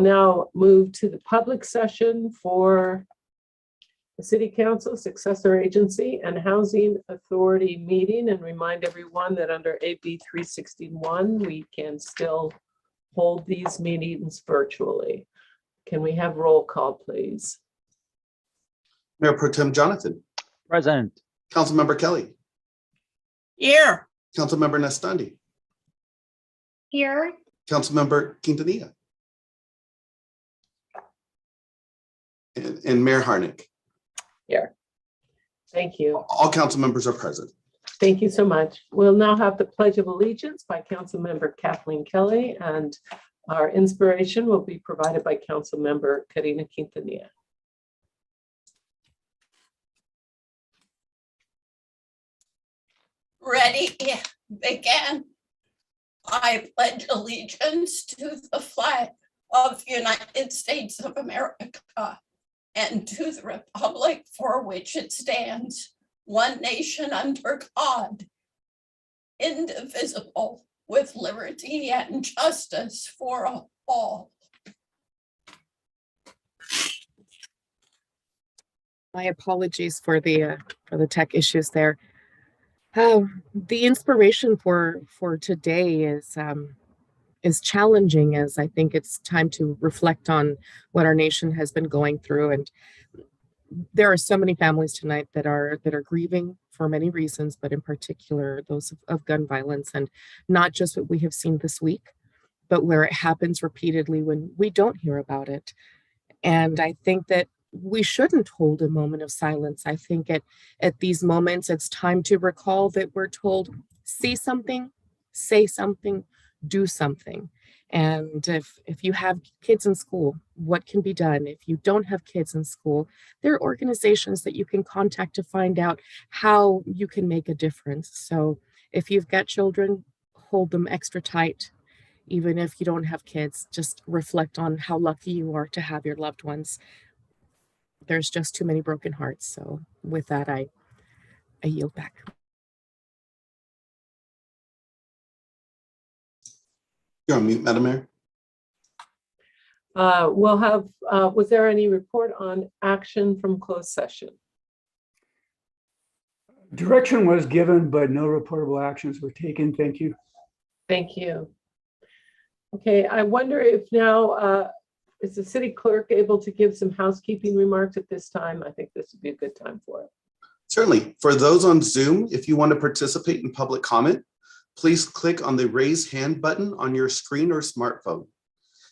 now move to the public session for the City Council, Successor Agency, and Housing Authority meeting, and remind everyone that under AB 361, we can still hold these meetings virtually. Can we have roll call, please? Mayor Pro Tem Jonathan. Present. Councilmember Kelly. Here. Councilmember Nestandi. Here. Councilmember Quintanilla. And Mayor Harnick. Here. Thank you. All council members are present. Thank you so much. We'll now have the Pledge of Allegiance by Councilmember Kathleen Kelly, and our inspiration will be provided by Councilmember Karina Quintanilla. Ready? Begin. I pledge allegiance to the flag of the United States of America and to the republic for which it stands, one nation under God, indivisible, with liberty and justice for all. My apologies for the tech issues there. The inspiration for today is challenging, as I think it's time to reflect on what our nation has been going through. And there are so many families tonight that are grieving for many reasons, but in particular those of gun violence, and not just what we have seen this week, but where it happens repeatedly when we don't hear about it. And I think that we shouldn't hold a moment of silence. I think at these moments, it's time to recall that we're told, see something, say something, do something. And if you have kids in school, what can be done? If you don't have kids in school, there are organizations that you can contact to find out how you can make a difference. So if you've got children, hold them extra tight. Even if you don't have kids, just reflect on how lucky you are to have your loved ones. There's just too many broken hearts. So with that, I yield back. You're on mute, Madam Mayor. We'll have, was there any report on action from closed session? Direction was given, but no reportable actions were taken. Thank you. Thank you. Okay, I wonder if now, is the city clerk able to give some housekeeping remarks at this time? I think this would be a good time for it. Certainly. For those on Zoom, if you want to participate in public comment, please click on the raise hand button on your screen or smartphone.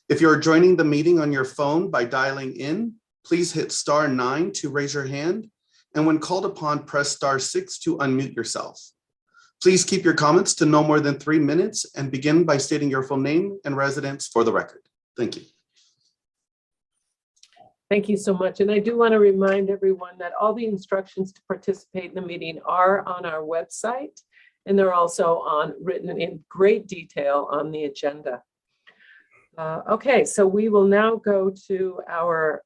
If you're joining the meeting on your phone by dialing in, please hit *9 to raise your hand. And when called upon, press *6 to unmute yourself. Please keep your comments to no more than 3 minutes and begin by stating your full name and residence for the record. Thank you. Thank you so much. And I do want to remind everyone that all the instructions to participate in the meeting are on our website, and they're also written in great detail on the agenda. Okay, so we will now go to our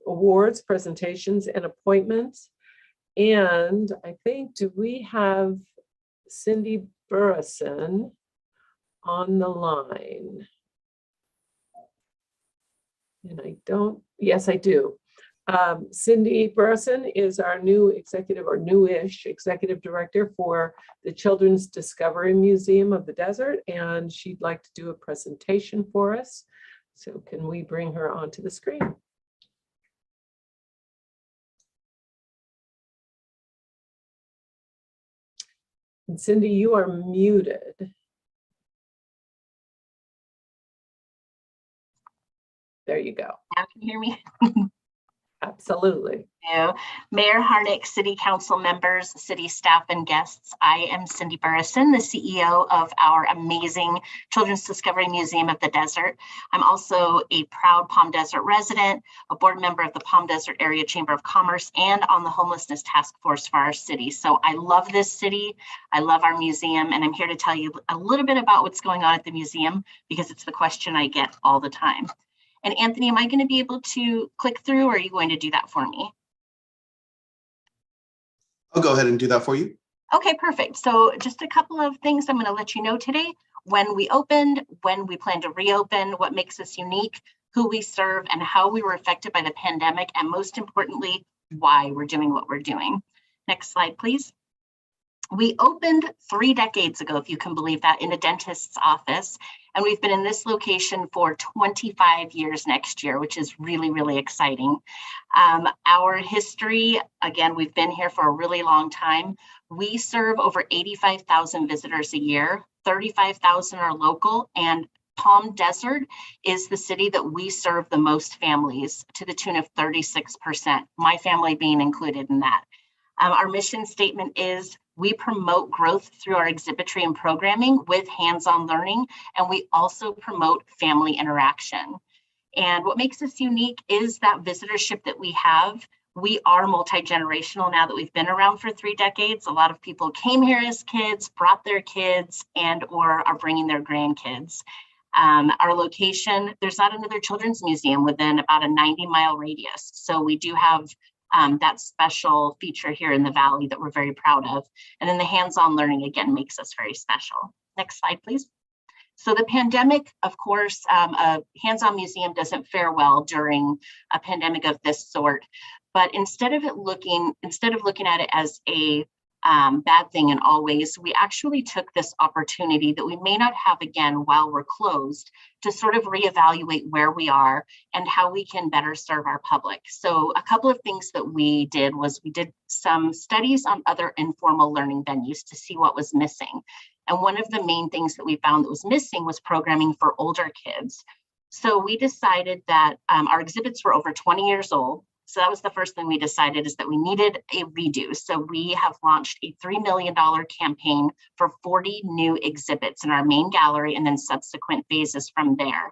awards, presentations, and appointments. And I think, do we have Cindy Burrison on the line? And I don't, yes, I do. Cindy Burrison is our new executive, or newish executive director for the Children's Discovery Museum of the Desert, and she'd like to do a presentation for us. So can we bring her onto the screen? And Cindy, you are muted. There you go. Now can you hear me? Absolutely. Mayor Harnick, City Council members, city staff, and guests. I am Cindy Burrison, the CEO of our amazing Children's Discovery Museum of the Desert. I'm also a proud Palm Desert resident, a board member of the Palm Desert Area Chamber of Commerce, and on the homelessness task force for our city. So I love this city. I love our museum, and I'm here to tell you a little bit about what's going on at the museum, because it's the question I get all the time. And Anthony, am I going to be able to click through, or are you going to do that for me? I'll go ahead and do that for you. Okay, perfect. So just a couple of things I'm going to let you know today. When we opened, when we plan to reopen, what makes us unique. who we serve, and how we were affected by the pandemic, and most importantly, why we're doing what we're doing. Next slide, please. We opened 3 decades ago, if you can believe that, in a dentist's office, and we've been in this location for 25 years next year, which is really, really exciting. Our history, again, we've been here for a really long time. We serve over 85,000 visitors a year, 35,000 are local, and Palm Desert is the city that we serve the most families, to the tune of 36%, my family being included in that. Our mission statement is we promote growth through our exhibitry and programming with hands-on learning, and we also promote family interaction. And what makes us unique is that visitorship that we have. We are multi-generational now that we've been around for 3 decades. A lot of people came here as kids, brought their kids, and or are bringing their grandkids. Our location, there's not another children's museum within about a 90-mile radius. So we do have that special feature here in the Valley that we're very proud of. And then the hands-on learning, again, makes us very special. Next slide, please. So the pandemic, of course, a hands-on museum doesn't fare well during a pandemic of this sort. But instead of looking at it as a bad thing in all ways, we actually took this opportunity that we may not have again while we're closed to sort of reevaluate where we are and how we can better serve our public. So a couple of things that we did was we did some studies on other informal learning venues to see what was missing. And one of the main things that we found that was missing was programming for older kids. So we decided that our exhibits were over 20 years old. So that was the first thing we decided, is that we needed a redo. So we have launched a $3 million campaign for 40 new exhibits in our main gallery and then subsequent phases from there.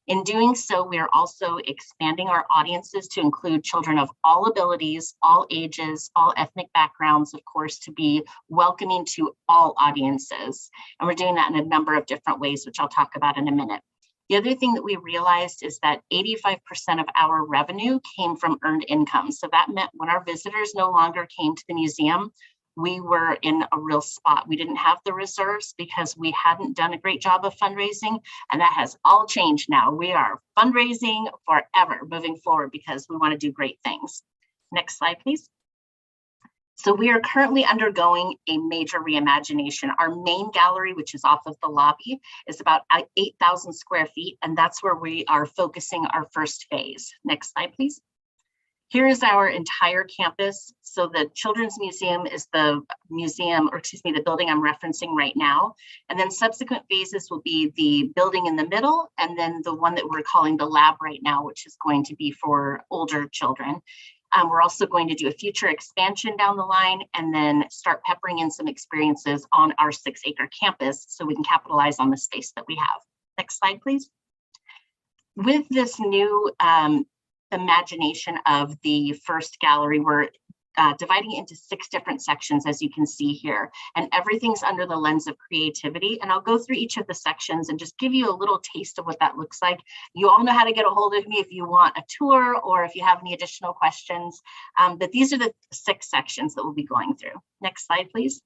In doing so, we are also expanding our audiences to include children of all abilities, all ages, all ethnic backgrounds, of course, to be welcoming to all audiences. And we're doing that in a number of different ways, which I'll talk about in a minute. The other thing that we realized is that 85% of our revenue came from earned income. So that meant when our visitors no longer came to the museum, we were in a real spot. We didn't have the reserves because we hadn't done a great job of fundraising, and that has all changed now. We are fundraising forever moving forward because we want to do great things. Next slide, please. So we are currently undergoing a major reimagination. Our main gallery, which is off of the lobby, is about 8,000 square feet, and that's where we are focusing our first phase. Next slide, please. Here is our entire campus. So the Children's Museum is the museum, or excuse me, the building I'm referencing right now. And then subsequent phases will be the building in the middle, and then the one that we're calling the lab right now, which is going to be for older children. We're also going to do a future expansion down the line and then start peppering in some experiences on our 6-acre campus so we can capitalize on the space that we have. Next slide, please. With this new imagination of the first gallery, we're dividing it into 6 different sections, as you can see here, and everything's under the lens of creativity. And I'll go through each of the sections and just give you a little taste of what that looks like. You all know how to get a hold of me if you want a tour or if you have any additional questions, but these are the 6 sections that we'll be going through. Next slide, please.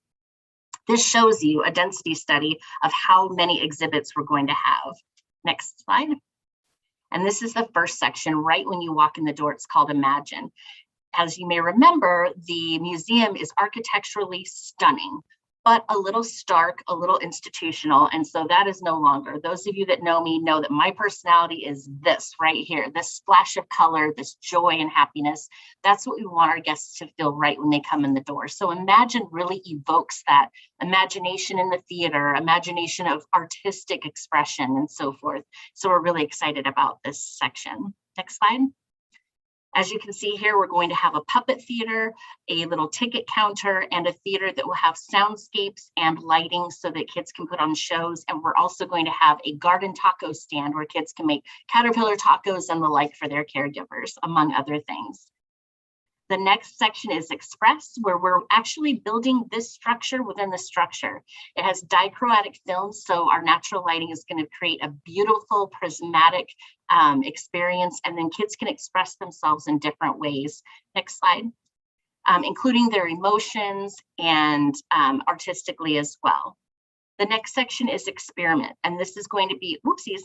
This shows you a density study of how many exhibits we're going to have. Next slide. And this is the first section right when you walk in the door. It's called Imagine. As you may remember, the museum is architecturally stunning, but a little stark, a little institutional. And so that is no longer. Those of you that know me know that my personality is this right here, this splash of color, this joy and happiness. That's what we want our guests to feel right when they come in the door. So Imagine really evokes that imagination in the theater, imagination of artistic expression and so forth. So we're really excited about this section. Next slide. As you can see here, we're going to have a puppet theater, a little ticket counter, and a theater that will have soundscapes and lighting so that kids can put on shows. And we're also going to have a garden taco stand where kids can make caterpillar tacos and the like for their caregivers, among other things. The next section is Express, where we're actually building this structure within the structure. It has dichromatic films, so our natural lighting is going to create a beautiful prismatic experience, and then kids can express themselves in different ways. Next slide. Including their emotions and artistically as well. The next section is Experiment, and this is going to be, whoopsies,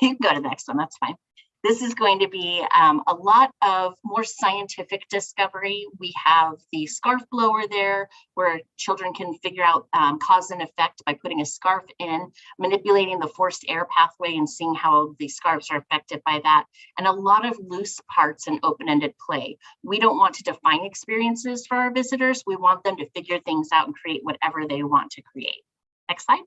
you can go to the next one, that's fine. This is going to be a lot of more scientific discovery. We have the scarf blower there where children can figure out cause and effect by putting a scarf in, manipulating the forced air pathway and seeing how the scarves are affected by that, and a lot of loose parts and open-ended play. We don't want to define experiences for our visitors. We want them to figure things out and create whatever they want to create. Next slide.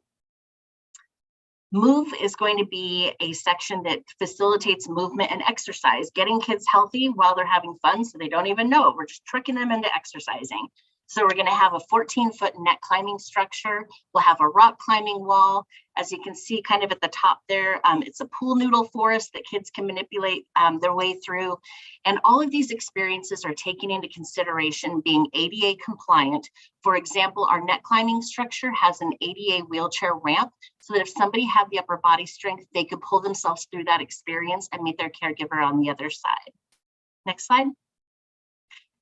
Move is going to be a section that facilitates movement and exercise, getting kids healthy while they're having fun so they don't even know it. We're just tricking them into exercising. So we're going to have a 14-foot net climbing structure. We'll have a rock climbing wall. As you can see kind of at the top there, it's a pool noodle forest that kids can manipulate their way through. And all of these experiences are taken into consideration being ADA compliant. For example, our net climbing structure has an ADA wheelchair ramp so that if somebody had the upper body strength, they could pull themselves through that experience and meet their caregiver on the other side. Next slide.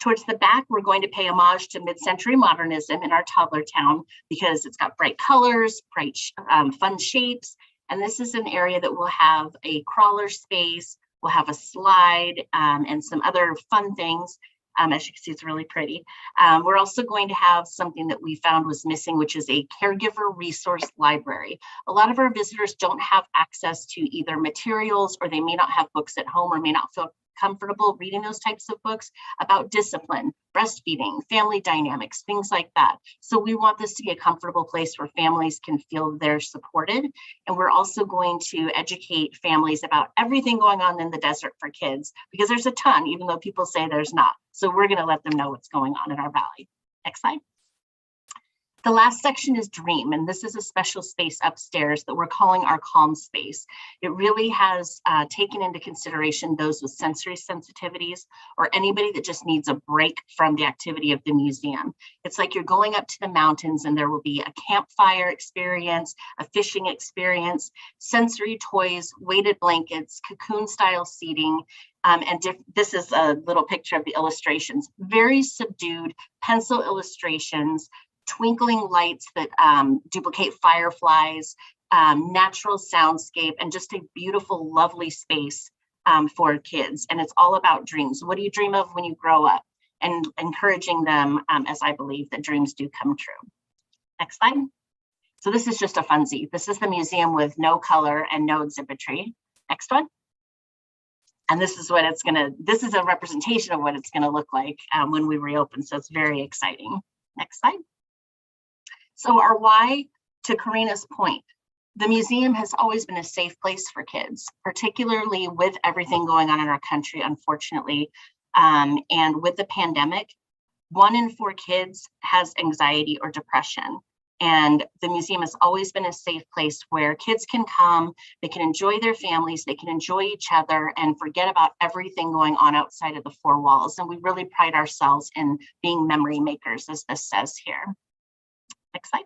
Towards the back, we're going to pay homage to mid-century modernism in our toddler town because it's got bright colors, bright fun shapes. And this is an area that will have a crawler space, we'll have a slide and some other fun things. As you can see, it's really pretty. We're also going to have something that we found was missing, which is a caregiver resource library. A lot of our visitors don't have access to either materials, or they may not have books at home, or may not feel comfortable reading those types of books about discipline, breastfeeding, family dynamics, things like that. So we want this to be a comfortable place where families can feel they're supported. And we're also going to educate families about everything going on in the desert for kids, because there's a ton, even though people say there's not. So we're going to let them know what's going on in our valley. Next slide. The last section is Dream, and this is a special space upstairs that we're calling our calm space. It really has taken into consideration those with sensory sensitivities or anybody that just needs a break from the activity of the museum. It's like you're going up to the mountains and there will be a campfire experience, a fishing experience, sensory toys, weighted blankets, cocoon style seating, this is a little picture of the illustrations, very subdued pencil illustrations, twinkling lights that duplicate fireflies, natural soundscape, and just a beautiful, lovely space for kids. And it's all about dreams. What do you dream of when you grow up? And encouraging them, as I believe that dreams do come true. Next slide. So this is just a funzie. This is the museum with no color and no exhibitry. Next one. And this is what it's this is a representation of what it's gonna look like when we reopen. So it's very exciting. Next slide. So our why, to Karina's point, the museum has always been a safe place for kids, particularly with everything going on in our country, unfortunately. And with the pandemic, 1 in 4 kids has anxiety or depression. And the museum has always been a safe place where kids can come, they can enjoy their families, they can enjoy each other and forget about everything going on outside of the 4 walls. And we really pride ourselves in being memory makers, as this says here. Next slide.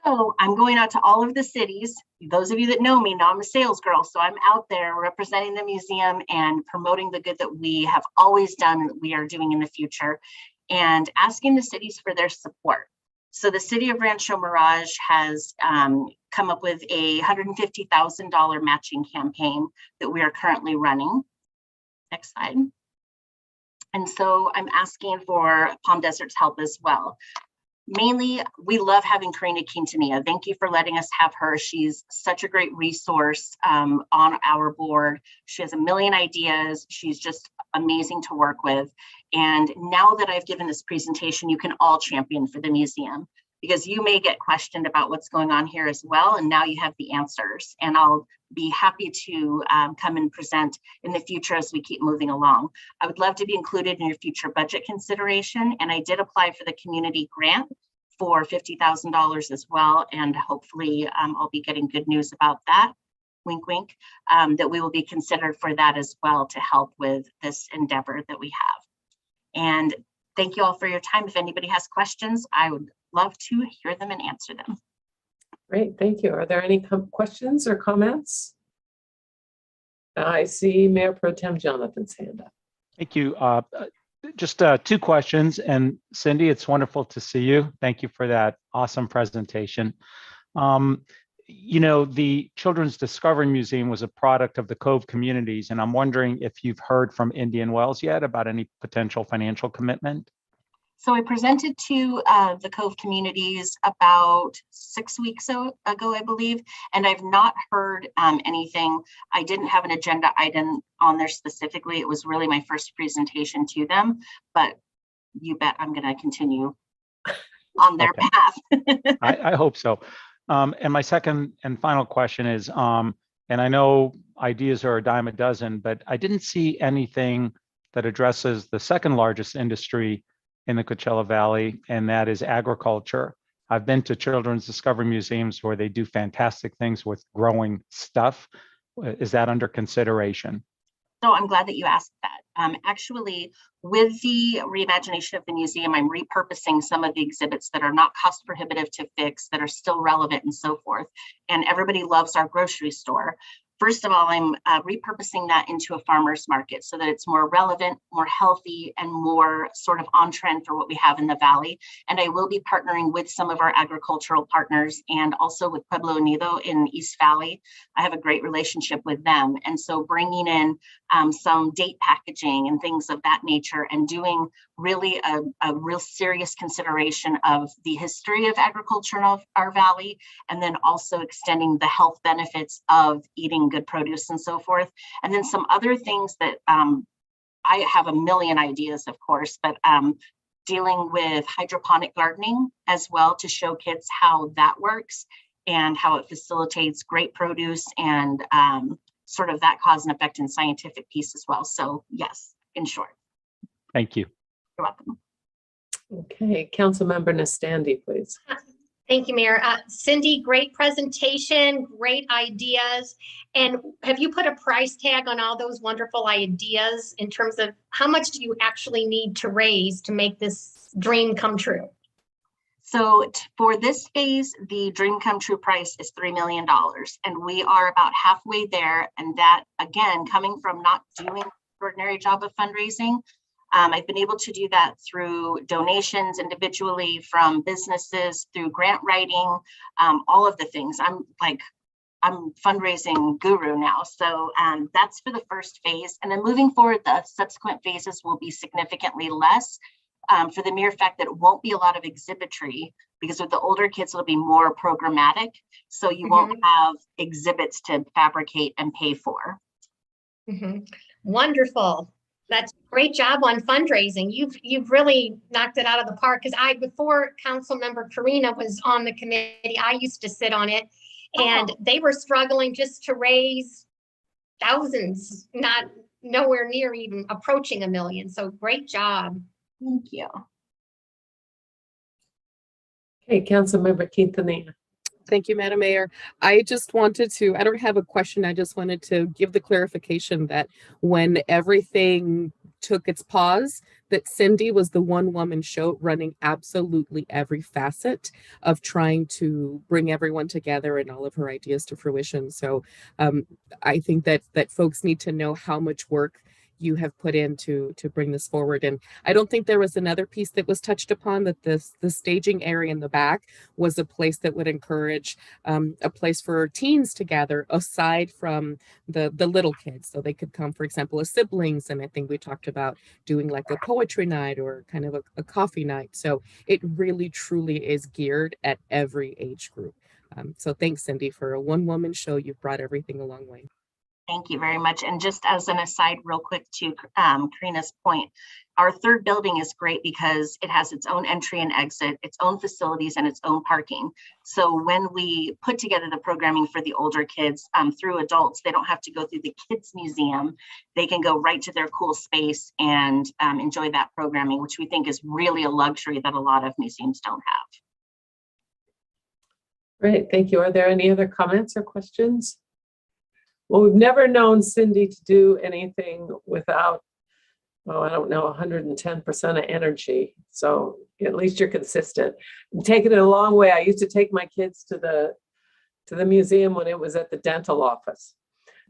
So I'm going out to all of the cities. Those of you that know me know I'm a sales girl. So I'm out there representing the museum and promoting the good that we have always done and that we are doing in the future, and asking the cities for their support. So the city of Rancho Mirage has come up with a $150,000 matching campaign that we are currently running. Next slide. And so I'm asking for Palm Desert's help as well. Mainly, we love having Karina Quintanilla. Thank you for letting us have her. She's such a great resource on our board. She has a million ideas. She's just amazing to work with. And now that I've given this presentation, you can all champion for the museum, because you may get questioned about what's going on here as well. And now you have the answers. And I'll be happy to come and present in the future as we keep moving along. I would love to be included in your future budget consideration. And I did apply for the community grant for $50,000 as well. And hopefully I'll be getting good news about that, wink, wink, that we will be considered for that as well to help with this endeavor that we have. And thank you all for your time. If anybody has questions, I would love to hear them and answer them. Great, thank you. Are there any questions or comments? I see Mayor Pro Tem Jonathan's hand up. Thank you. Just 2 questions. And Cindy, it's wonderful to see you. Thank you for that awesome presentation. you know, the Children's Discovery Museum was a product of the Cove communities, and I'm wondering if you've heard from Indian Wells yet about any potential financial commitment? So I presented to the Cove communities about 6 weeks ago, I believe, and I've not heard anything. I didn't have an agenda item on there specifically. It was really my first presentation to them, but you bet I'm going to continue on their path. I hope so. And my second and final question is, and I know ideas are a dime a dozen, but I didn't see anything that addresses the second largest industry in the Coachella Valley, and that is agriculture. I've been to Children's Discovery Museums where they do fantastic things with growing stuff. Is that under consideration? So I'm glad that you asked that. Actually, with the reimagination of the museum, I'm repurposing some of the exhibits that are not cost prohibitive to fix, that are still relevant and so forth. And everybody loves our grocery store. First of all, I'm repurposing that into a farmer's market so that it's more relevant, more healthy, and more sort of on trend for what we have in the Valley. And I will be partnering with some of our agricultural partners and also with Pueblo Unido in East Valley. I have a great relationship with them. And so bringing in some date packaging and things of that nature and doing really a real serious consideration of the history of agriculture in our Valley, and then also extending the health benefits of eating good produce and so forth. And then some other things that I have a million ideas, of course, but dealing with hydroponic gardening as well to show kids how that works and how it facilitates great produce and sort of that cause and effect and scientific piece as well. So yes, in short. Thank you. You're welcome. Okay, Councilmember Nastandi, please. Thank you, Mayor. Cindy, great presentation, great ideas. And have you put a price tag on all those wonderful ideas in terms of how much do you actually need to raise to make this dream come true? So for this phase, the dream come true price is $3 million. And we are about halfway there. And that, again, coming from not doing an extraordinary job of fundraising, I've been able to do that through donations individually from businesses, through grant writing, all of the things. I'm fundraising guru now. So that's for the first phase. And then moving forward, the subsequent phases will be significantly less for the mere fact that it won't be a lot of exhibitry, because with the older kids, it'll be more programmatic. So you won't have exhibits to fabricate and pay for. Wonderful. That's a great job on fundraising. You've really knocked it out of the park. Because before Councilmember Karina was on the committee, I used to sit on it, and they were struggling just to raise thousands, nowhere near even approaching $1 million. So great job. Thank you. Okay, Councilmember Quintanilla. Thank you, Madam Mayor. I just wanted to, I don't have a question. I just wanted to give the clarification that when everything took its pause, that Cindy was the one-woman show running absolutely every facet of trying to bring everyone together and all of her ideas to fruition. So I think that folks need to know how much work you have put in to bring this forward. And I don't think there was another piece that was touched upon, that the staging area in the back was a place that would encourage a place for teens to gather aside from the little kids. So they could come, for example, as siblings. And I think we talked about doing like a poetry night or kind of a coffee night. So it really, truly is geared at every age group. So thanks, Cindy, for a one-woman show. You've brought everything a long way. Thank you very much. And just as an aside real quick to Karina's point, our third building is great because it has its own entry and exit, its own facilities, and its own parking. So when we put together the programming for the older kids through adults, they don't have to go through the kids museum. They can go right to their cool space and enjoy that programming, which we think is really a luxury that a lot of museums don't have. Great, thank you. Are there any other comments or questions? Well, we've never known Cindy to do anything without, I don't know, 110% of energy. So at least you're consistent. I'm taking it a long way. I used to take my kids to the museum when it was at the dental office.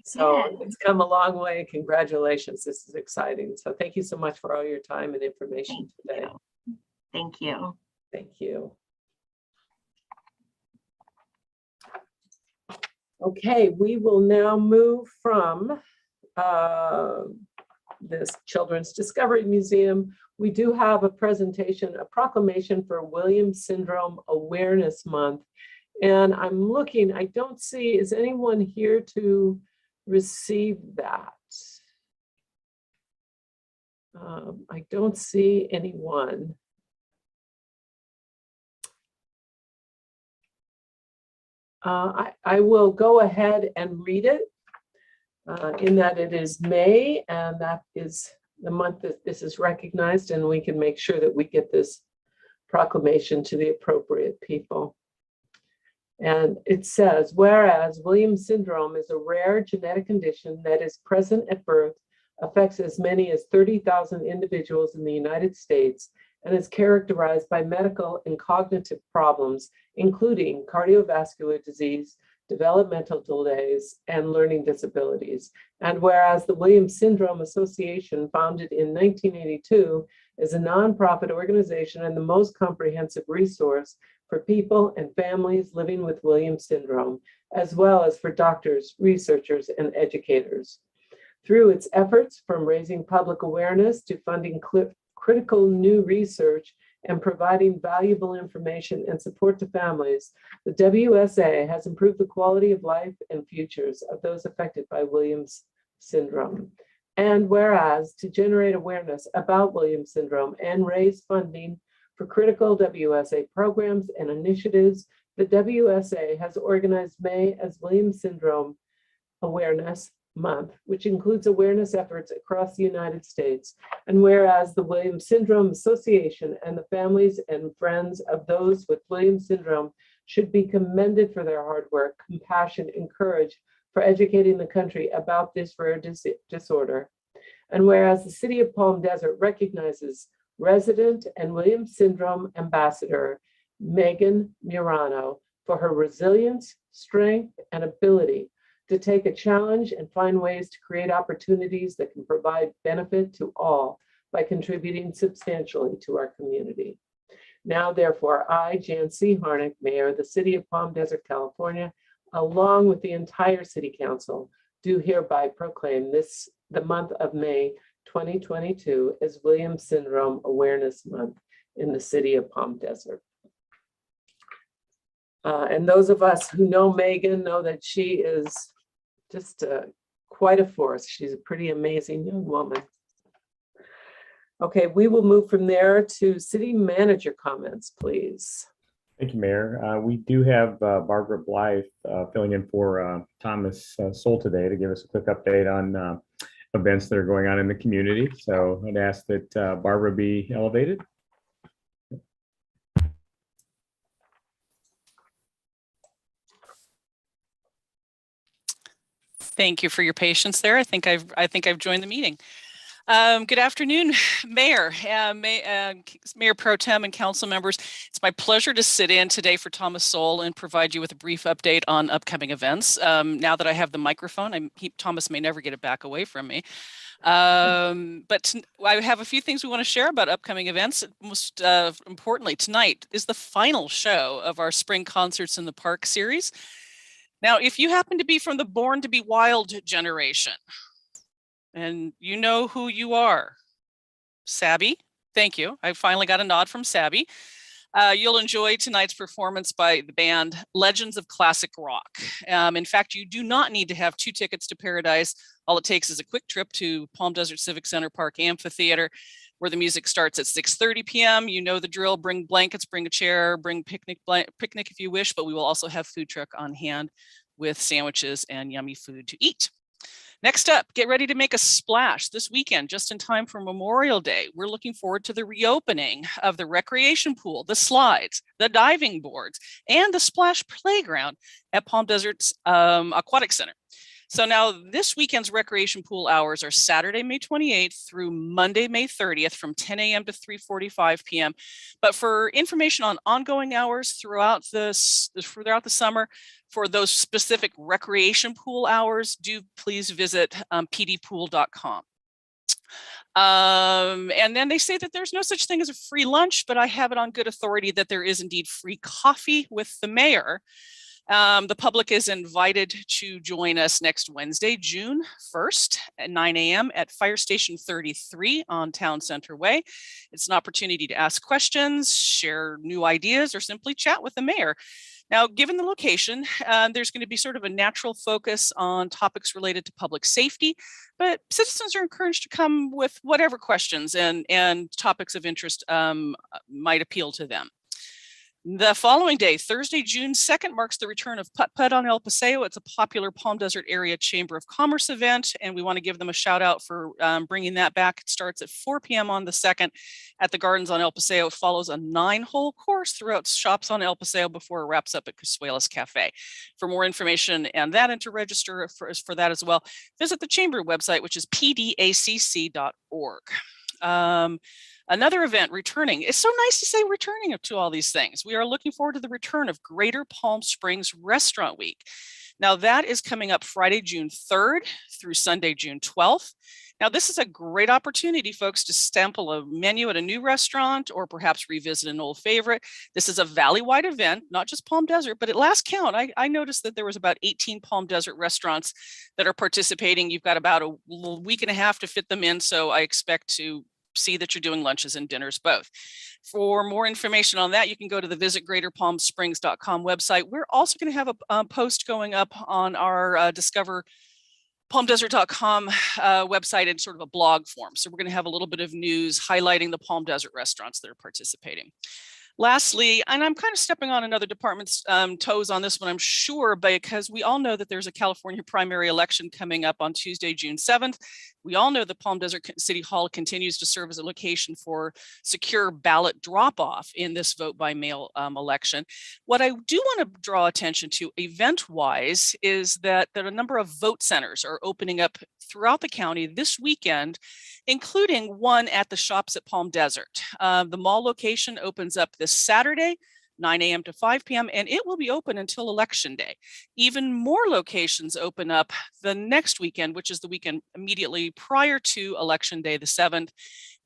So it's come a long way. Congratulations. This is exciting. So thank you so much for all your time and information today. Thank you. Thank you. Okay, we will now move from this Children's Discovery Museum. We do have a presentation, a proclamation for Williams Syndrome Awareness Month. And I'm looking, I don't see, is anyone here to receive that? I don't see anyone. I will go ahead and read it in that it is May, and that is the month that this is recognized, and we can make sure that we get this proclamation to the appropriate people. And it says, whereas Williams syndrome is a rare genetic condition that is present at birth, affects as many as 30,000 individuals in the United States, and is characterized by medical and cognitive problems, including cardiovascular disease, developmental delays, and learning disabilities. And whereas the Williams Syndrome Association, founded in 1982, is a nonprofit organization and the most comprehensive resource for people and families living with Williams syndrome, as well as for doctors, researchers, and educators. Through its efforts, from raising public awareness to funding critical new research and providing valuable information and support to families, the WSA has improved the quality of life and futures of those affected by Williams syndrome. And whereas, to generate awareness about Williams syndrome and raise funding for critical WSA programs and initiatives, the WSA has organized May as Williams Syndrome Awareness Month, which includes awareness efforts across the United States. And whereas the Williams Syndrome Association and the families and friends of those with Williams syndrome should be commended for their hard work, compassion, and courage for educating the country about this rare disorder. And whereas the City of Palm Desert recognizes resident and Williams syndrome ambassador Megan Murano for her resilience, strength, and ability to take a challenge and find ways to create opportunities that can provide benefit to all by contributing substantially to our community. Now, therefore, I, Jan C. Harnick, Mayor of the City of Palm Desert, California, along with the entire City Council, do hereby proclaim the month of May 2022 as Williams Syndrome Awareness Month in the City of Palm Desert. And those of us who know Megan know that she is just quite a force. She's a pretty amazing young woman. Okay, we will move from there to city manager comments, please. Thank you, Mayor. We do have Barbara Blythe filling in for Thomas Soul today to give us a quick update on events that are going on in the community. So I'd ask that Barbara be elevated. Thank you for your patience there. I think I've joined the meeting. Good afternoon, Mayor, Mayor Pro Tem and council members. It's my pleasure to sit in today for Thomas Soul and provide you with a brief update on upcoming events. Now that I have the microphone, Thomas may never get it back away from me. But I have a few things we want to share about upcoming events. Most importantly, tonight is the final show of our Spring Concerts in the Park series. Now, if you happen to be from the Born to be Wild generation, and you know who you are, Sabby, thank you. I finally got a nod from Sabby. You'll enjoy tonight's performance by the band Legends of Classic Rock. In fact, you do not need to have 2 tickets to Paradise. All it takes is a quick trip to Palm Desert Civic Center Park Amphitheater, where the music starts at 6:30 p.m. You know the drill. Bring blankets, bring a chair, bring picnic if you wish, but we will also have food truck on hand with sandwiches and yummy food to eat. Next up, get ready to make a splash this weekend, just in time for Memorial Day. We're looking forward to the reopening of the recreation pool, the slides, the diving boards, and the splash playground at Palm Desert's Aquatic Center. So now this weekend's recreation pool hours are Saturday, May 28th through Monday, May 30th from 10 a.m. to 3:45 p.m. But for information on ongoing hours throughout the summer, for those specific recreation pool hours, do please visit pdpool.com. And then they say that there's no such thing as a free lunch, but I have it on good authority that there is indeed free coffee with the mayor The public is invited to join us next Wednesday, June 1st at 9 a.m. at Fire Station 33 on Town Center Way. It's an opportunity to ask questions, share new ideas, or simply chat with the mayor. Now, given the location, there's going to be sort of a natural focus on topics related to public safety, but citizens are encouraged to come with whatever questions and topics of interest might appeal to them. The following day, Thursday, June 2nd, marks the return of Putt Putt on El Paseo. It's a popular Palm Desert Area Chamber of Commerce event, and we want to give them a shout out for bringing that back. It starts at 4 p.m. on the 2nd at the Gardens on El Paseo. It follows a 9-hole course throughout shops on El Paseo before it wraps up at Casuelas Cafe. For more information and that, and to register for that as well, visit the Chamber website, which is pdacc.org. Another event returning. It's so nice to say returning to all these things. We are looking forward to the return of Greater Palm Springs Restaurant Week. Now that is coming up Friday, June 3rd through Sunday, June 12th. Now this is a great opportunity, folks, to sample a menu at a new restaurant or perhaps revisit an old favorite. This is a valley-wide event, not just Palm Desert, but at last count, I noticed that there was about 18 Palm Desert restaurants that are participating. You've got about a week and a half to fit them in, so I expect to see that you're doing lunches and dinners both. For more information on that, you can go to the visitgreaterpalmsprings.com website. We're also going to have a post going up on our discoverpalmdesert.com website in sort of a blog form. So we're going to have a little bit of news highlighting the Palm Desert restaurants that are participating. Lastly, and I'm kind of stepping on another department's toes on this one, I'm sure, because we all know that there's a California primary election coming up on Tuesday, June 7th. We all know that Palm Desert City Hall continues to serve as a location for secure ballot drop-off in this vote by mail election. What I do want to draw attention to event-wise is that a number of vote centers are opening up throughout the county this weekend, including one at the shops at Palm Desert. The mall location opens up this Saturday, 9 a.m. to 5 p.m., and it will be open until Election Day. Even more locations open up the next weekend, which is the weekend immediately prior to Election Day, the 7th.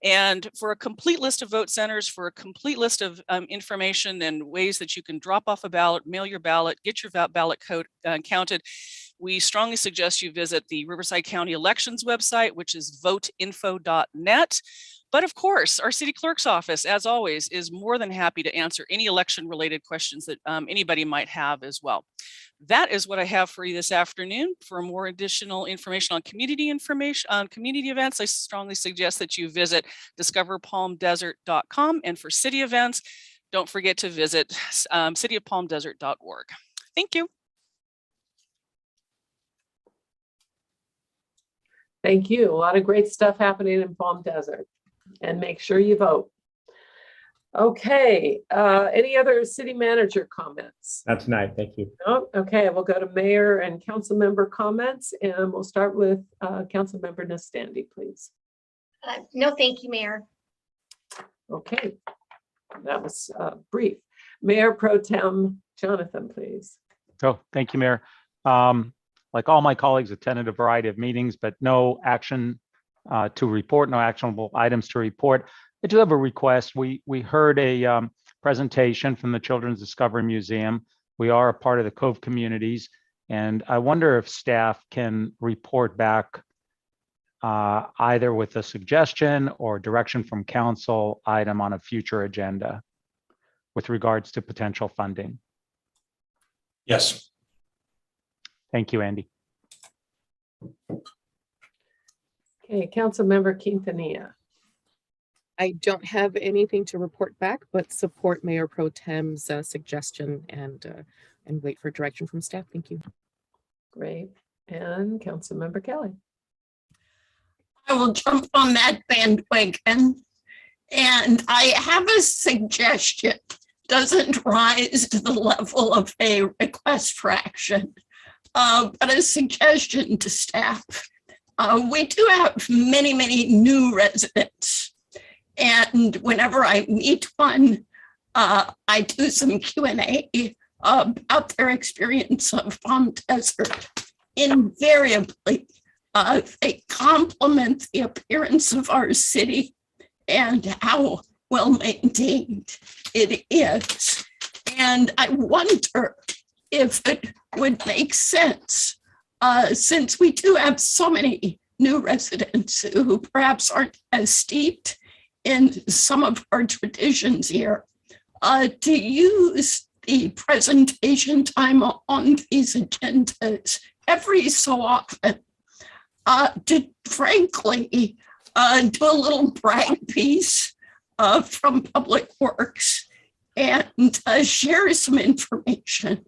And for a complete list of vote centers, for a complete list of information and ways that you can drop off a ballot, mail your ballot, get your ballot code counted, we strongly suggest you visit the Riverside County Elections website, which is voteinfo.net. But of course, our city clerk's office, as always, is more than happy to answer any election-related questions that anybody might have as well. That is what I have for you this afternoon. For more additional information on community events, I strongly suggest that you visit discoverpalmdesert.com. And for city events, don't forget to visit cityofpalmdesert.org. Thank you. Thank you. A lot of great stuff happening in Palm Desert. And make sure you vote. Okay, any other city manager comments? Not tonight, thank you. No? Okay, we'll go to mayor and council member comments, and we'll start with council member Nastandi, please. No, thank you, Mayor. Okay, that was brief. Mayor Pro Tem Jonathan, please. Oh, thank you, Mayor. Like all my colleagues, attended a variety of meetings, but no action to report, no actionable items to report. I do have a request. We heard a presentation from the Children's Discovery Museum. We are a part of the Cove communities, and I wonder if staff can report back either with a suggestion or direction from council item on a future agenda with regards to potential funding. Yes. Thank you, Andy. Okay, council member Quintanilla. I don't have anything to report back, but support Mayor Pro Tem's suggestion and wait for direction from staff. Thank you. Great. And council member Kelly. I will jump on that bandwagon. And I have a suggestion. Doesn't rise to the level of a request for action, but a suggestion to staff. We do have many, many new residents. And whenever I meet one, I do some Q&A about their experience of Palm Desert. Invariably, they compliment the appearance of our city and how well maintained it is. And I wonder if it would make sense, since we do have so many new residents who perhaps aren't as steeped in some of our traditions here, to use the presentation time on these agendas every so often to frankly do a little brag piece from Public Works and share some information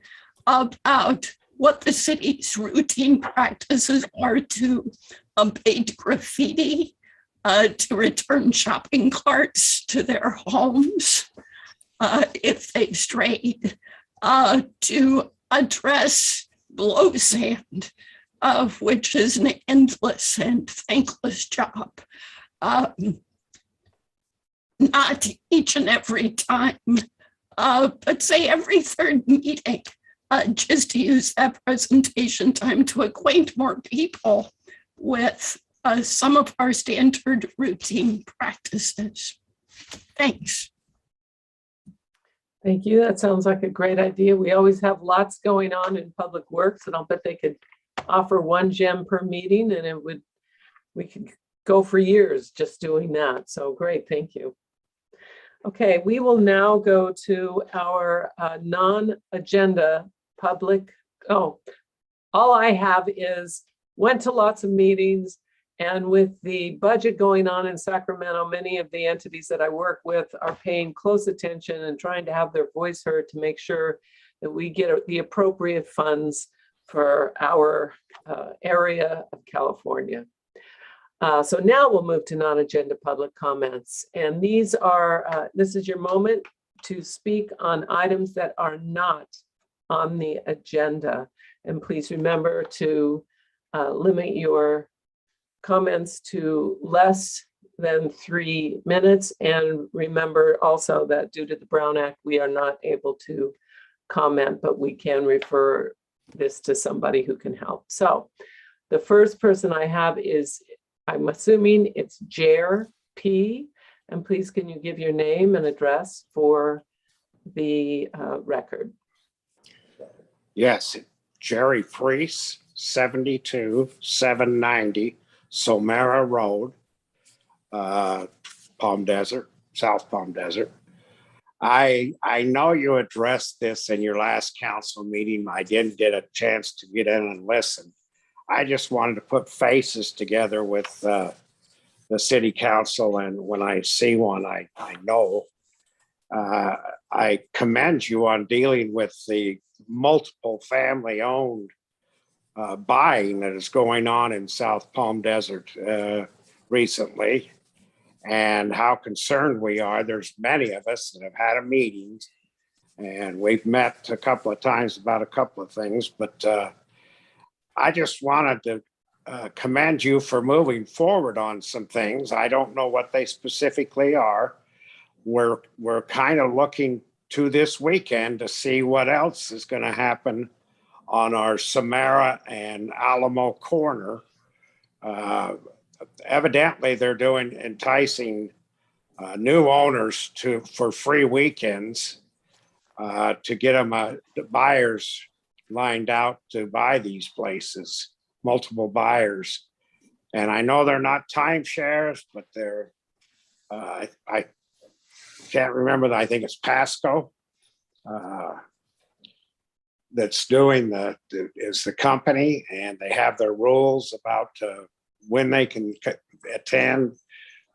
about what the city's routine practices are to abate graffiti, to return shopping carts to their homes if they've strayed, to address blow sand, which is an endless and thankless job. Not each and every time, but say every third meeting, just to use that presentation time to acquaint more people with some of our standard routine practices. Thanks. Thank you. That sounds like a great idea. We always have lots going on in Public Works, and I'll bet they could offer one gem per meeting, and we could go for years just doing that. So great, thank you. Okay, we will now go to our non-agenda public. Oh, all I have is went to lots of meetings, and with the budget going on in Sacramento, many of the entities that I work with are paying close attention and trying to have their voice heard to make sure that we get the appropriate funds for our area of California. So now we'll move to non-agenda public comments. And these are, this is your moment to speak on items that are not on the agenda. And please remember to limit your comments to less than 3 minutes. And remember also that due to the Brown Act, we are not able to comment, but we can refer this to somebody who can help. So the first person I have is, I'm assuming it's Jer P. And please, can you give your name and address for the record? Yes, Jerry Priest, 72790 Somera Road, Palm Desert, South Palm Desert. I know you addressed this in your last council meeting. I didn't get a chance to get in and listen. I just wanted to put faces together with the city council, and when I see one, I know. I commend you on dealing with the multiple family-owned buying that is going on in South Palm Desert recently, and how concerned we are. There's many of us that have had a meeting, and we've met a couple of times about a couple of things, but I just wanted to commend you for moving forward on some things. I don't know what they specifically are. We're kind of looking to this weekend to see what else is going to happen on our Samara and Alamo corner. Evidently, they're doing enticing new owners for free weekends to get them buyers lined out to buy these places, multiple buyers. And I know they're not timeshares, but they're, I can't remember, I think it's Pasco that's doing is the company, and they have their rules about when they can attend.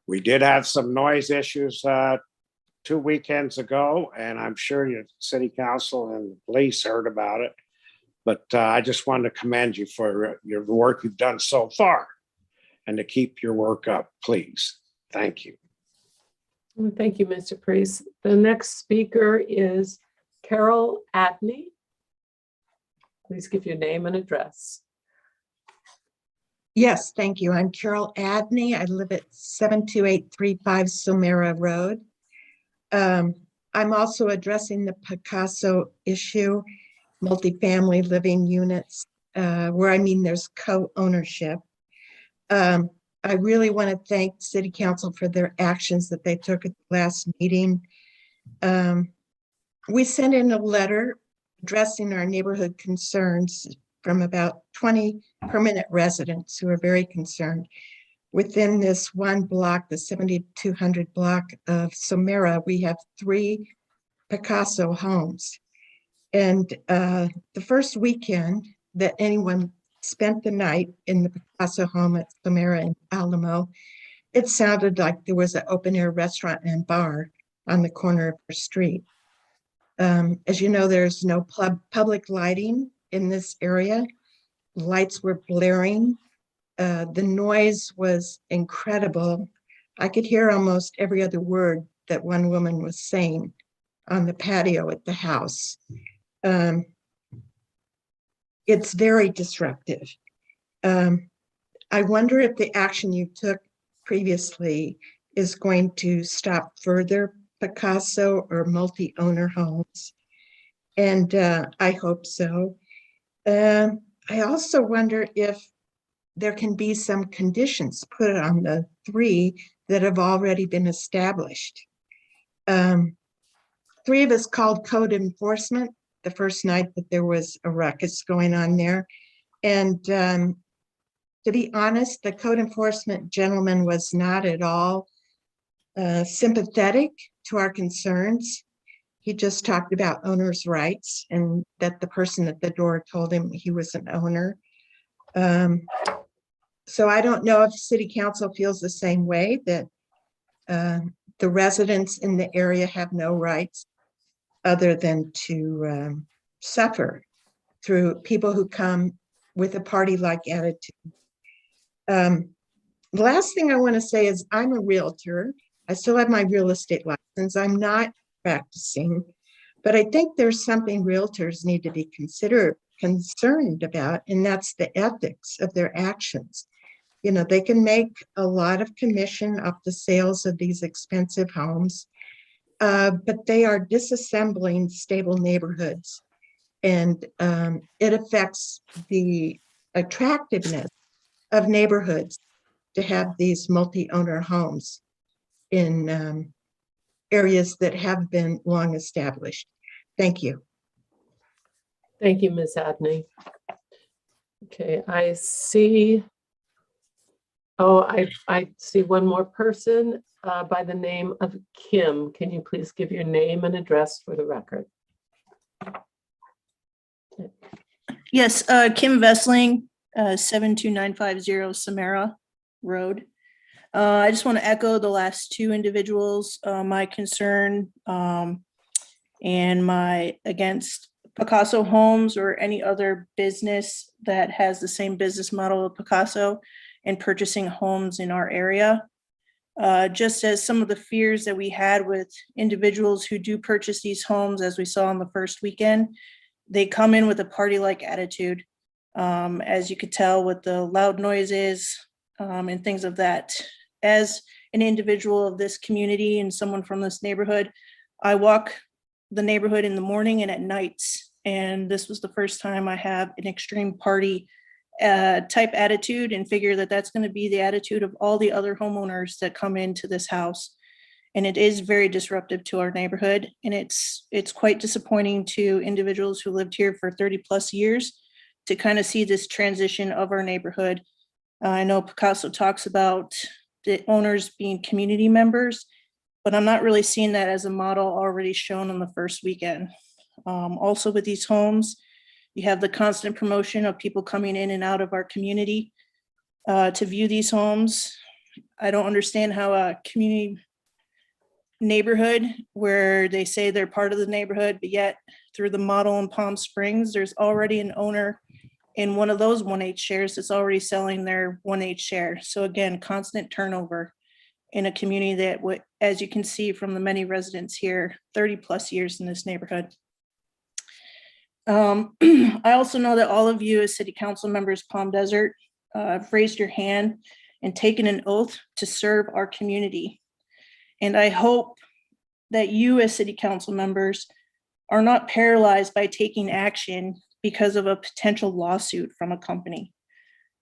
We did have some noise issues 2 weekends ago, and I'm sure your city council and the police heard about it. But I just wanted to commend you for your work you've done so far, and to keep your work up, please. Thank you. Well, thank you, Mr. Priest. The next speaker is Carol Adney. Please give your name and address. Yes, thank you. I'm Carol Adney. I live at 72835 Somera Road. I'm also addressing the Picasso issue, multifamily living units, where there's co-ownership. I really want to thank City Council for their actions that they took at the last meeting. We sent in a letter addressing our neighborhood concerns from about 20 permanent residents who are very concerned. Within this one block, the 7200 block of Somera, we have 3 Picasso homes. And the first weekend that anyone spent the night in the Picasso home at Somera in Alamo, it sounded like there was an open air restaurant and bar on the corner of the street. As you know, there's no public lighting in this area. Lights were blaring. The noise was incredible. I could hear almost every other word that one woman was saying on the patio at the house. It's very disruptive. I wonder if the action you took previously is going to stop further Picasso or multi-owner homes. And I hope so. I also wonder if there can be some conditions put on the 3 that have already been established. 3 of us called code enforcement the first night that there was a ruckus going on there. And to be honest, the code enforcement gentleman was not at all sympathetic to our concerns. He just talked about owners' rights and that the person at the door told him he was an owner. So I don't know if City Council feels the same way, that the residents in the area have no rights other than to suffer through people who come with a party-like attitude. The last thing I want to say is I'm a realtor. I still have my real estate license. I'm not practicing, but I think there's something realtors need to be concerned about, and that's the ethics of their actions. You know, they can make a lot of commission off the sales of these expensive homes, but they are disassembling stable neighborhoods, and it affects the attractiveness of neighborhoods to have these multi-owner homes in areas that have been long established. Thank you. Thank you, Ms. Adney. Okay, I see. Oh, I see one more person by the name of Kim. Can you please give your name and address for the record? Yes, Kim Vessling, 72950 Samara Road. I just want to echo the last 2 individuals, my concern and my against Picasso Homes or any other business that has the same business model of Picasso and purchasing homes in our area. Just as some of the fears that we had with individuals who do purchase these homes, as we saw on the first weekend, they come in with a party-like attitude, as you could tell with the loud noises and things of that. As an individual of this community and someone from this neighborhood, I walk the neighborhood in the morning and at nights, and this was the first time I have an extreme party type attitude, and figure that that's going to be the attitude of all the other homeowners that come into this house. And it is very disruptive to our neighborhood, and it's quite disappointing to individuals who lived here for 30 plus years to kind of see this transition of our neighborhood. I know Picasso talks about the owners being community members, but I'm not really seeing that as a model already shown on the first weekend. Also with these homes, you have the constant promotion of people coming in and out of our community to view these homes. I don't understand how a community neighborhood where they say they're part of the neighborhood, but yet through the model in Palm Springs, there's already an owner in one of those 1/8 shares that's already selling their 1/8 share. So again, constant turnover in a community that, as you can see from the many residents here, 30 plus years in this neighborhood. I also know that all of you as city council members, Palm Desert, have raised your hand and taken an oath to serve our community. And I hope that you as city council members are not paralyzed by taking action because of a potential lawsuit from a company.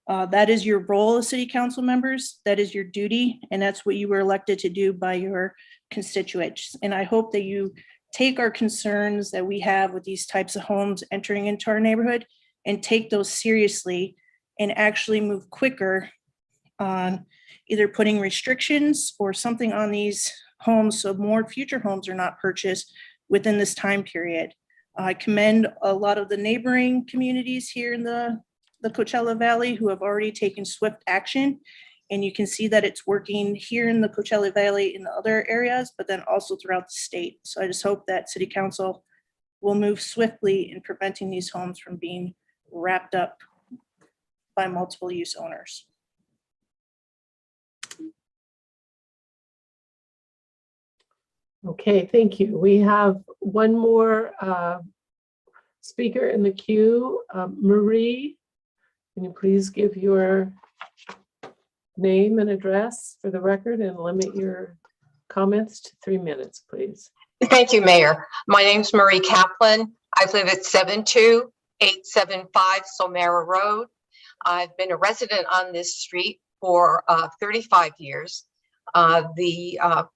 That is your role as city council members. That is your duty. And that's what you were elected to do by your constituents. And I hope that you take our concerns that we have with these types of homes entering into our neighborhood and take those seriously and actually move quicker on either putting restrictions or something on these homes so more future homes are not purchased within this time period. I commend a lot of the neighboring communities here in the Coachella Valley who have already taken swift action. And you can see that it's working here in the Coachella Valley in the other areas, but then also throughout the state. So I just hope that City Council will move swiftly in preventing these homes from being wrapped up by multiple use owners. Okay, thank you. We have one more speaker in the queue. Marie, can you please give your name and address for the record and limit your comments to 3 minutes, please? Thank you, Mayor. My name's Marie Kaplan. I live at 72875 Somera Road. I've been a resident on this street for 35 years. The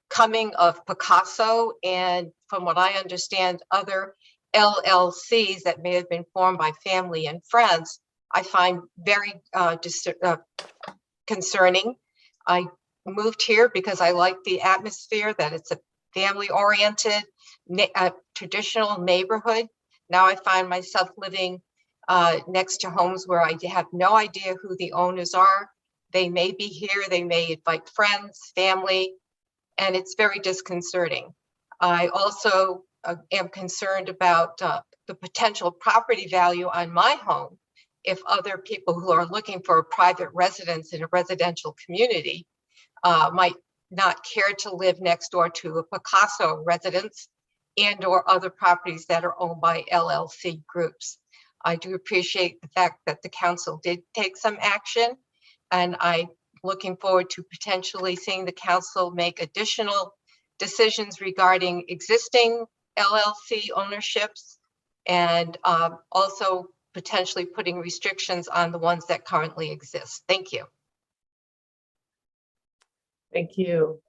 coming of Picasso and, from what I understand, other LLCs that may have been formed by family and friends, I find very concerning. I moved here because I like the atmosphere, that it's a family-oriented, traditional neighborhood. Now I find myself living next to homes where I have no idea who the owners are. They may be here, they may invite friends, family, and it's very disconcerting. I also am concerned about the potential property value on my home if other people who are looking for a private residence in a residential community might not care to live next door to a Picasso residence and or other properties that are owned by LLC groups. I do appreciate the fact that the council did take some action, and I'm looking forward to potentially seeing the council make additional decisions regarding existing LLC ownerships and also potentially putting restrictions on the ones that currently exist. Thank you. Thank you.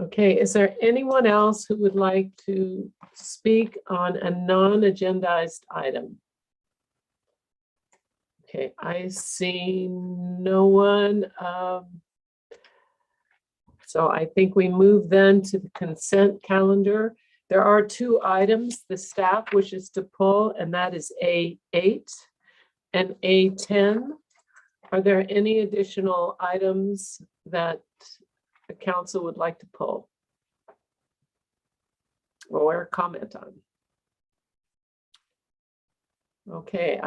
Okay, is there anyone else who would like to speak on a non-agendized item? Okay, I see no one. So I think we move then to the consent calendar. There are 2 items the staff wishes to pull, and that is A8 and A10. Are there any additional items that the council would like to pull or comment on? Okay,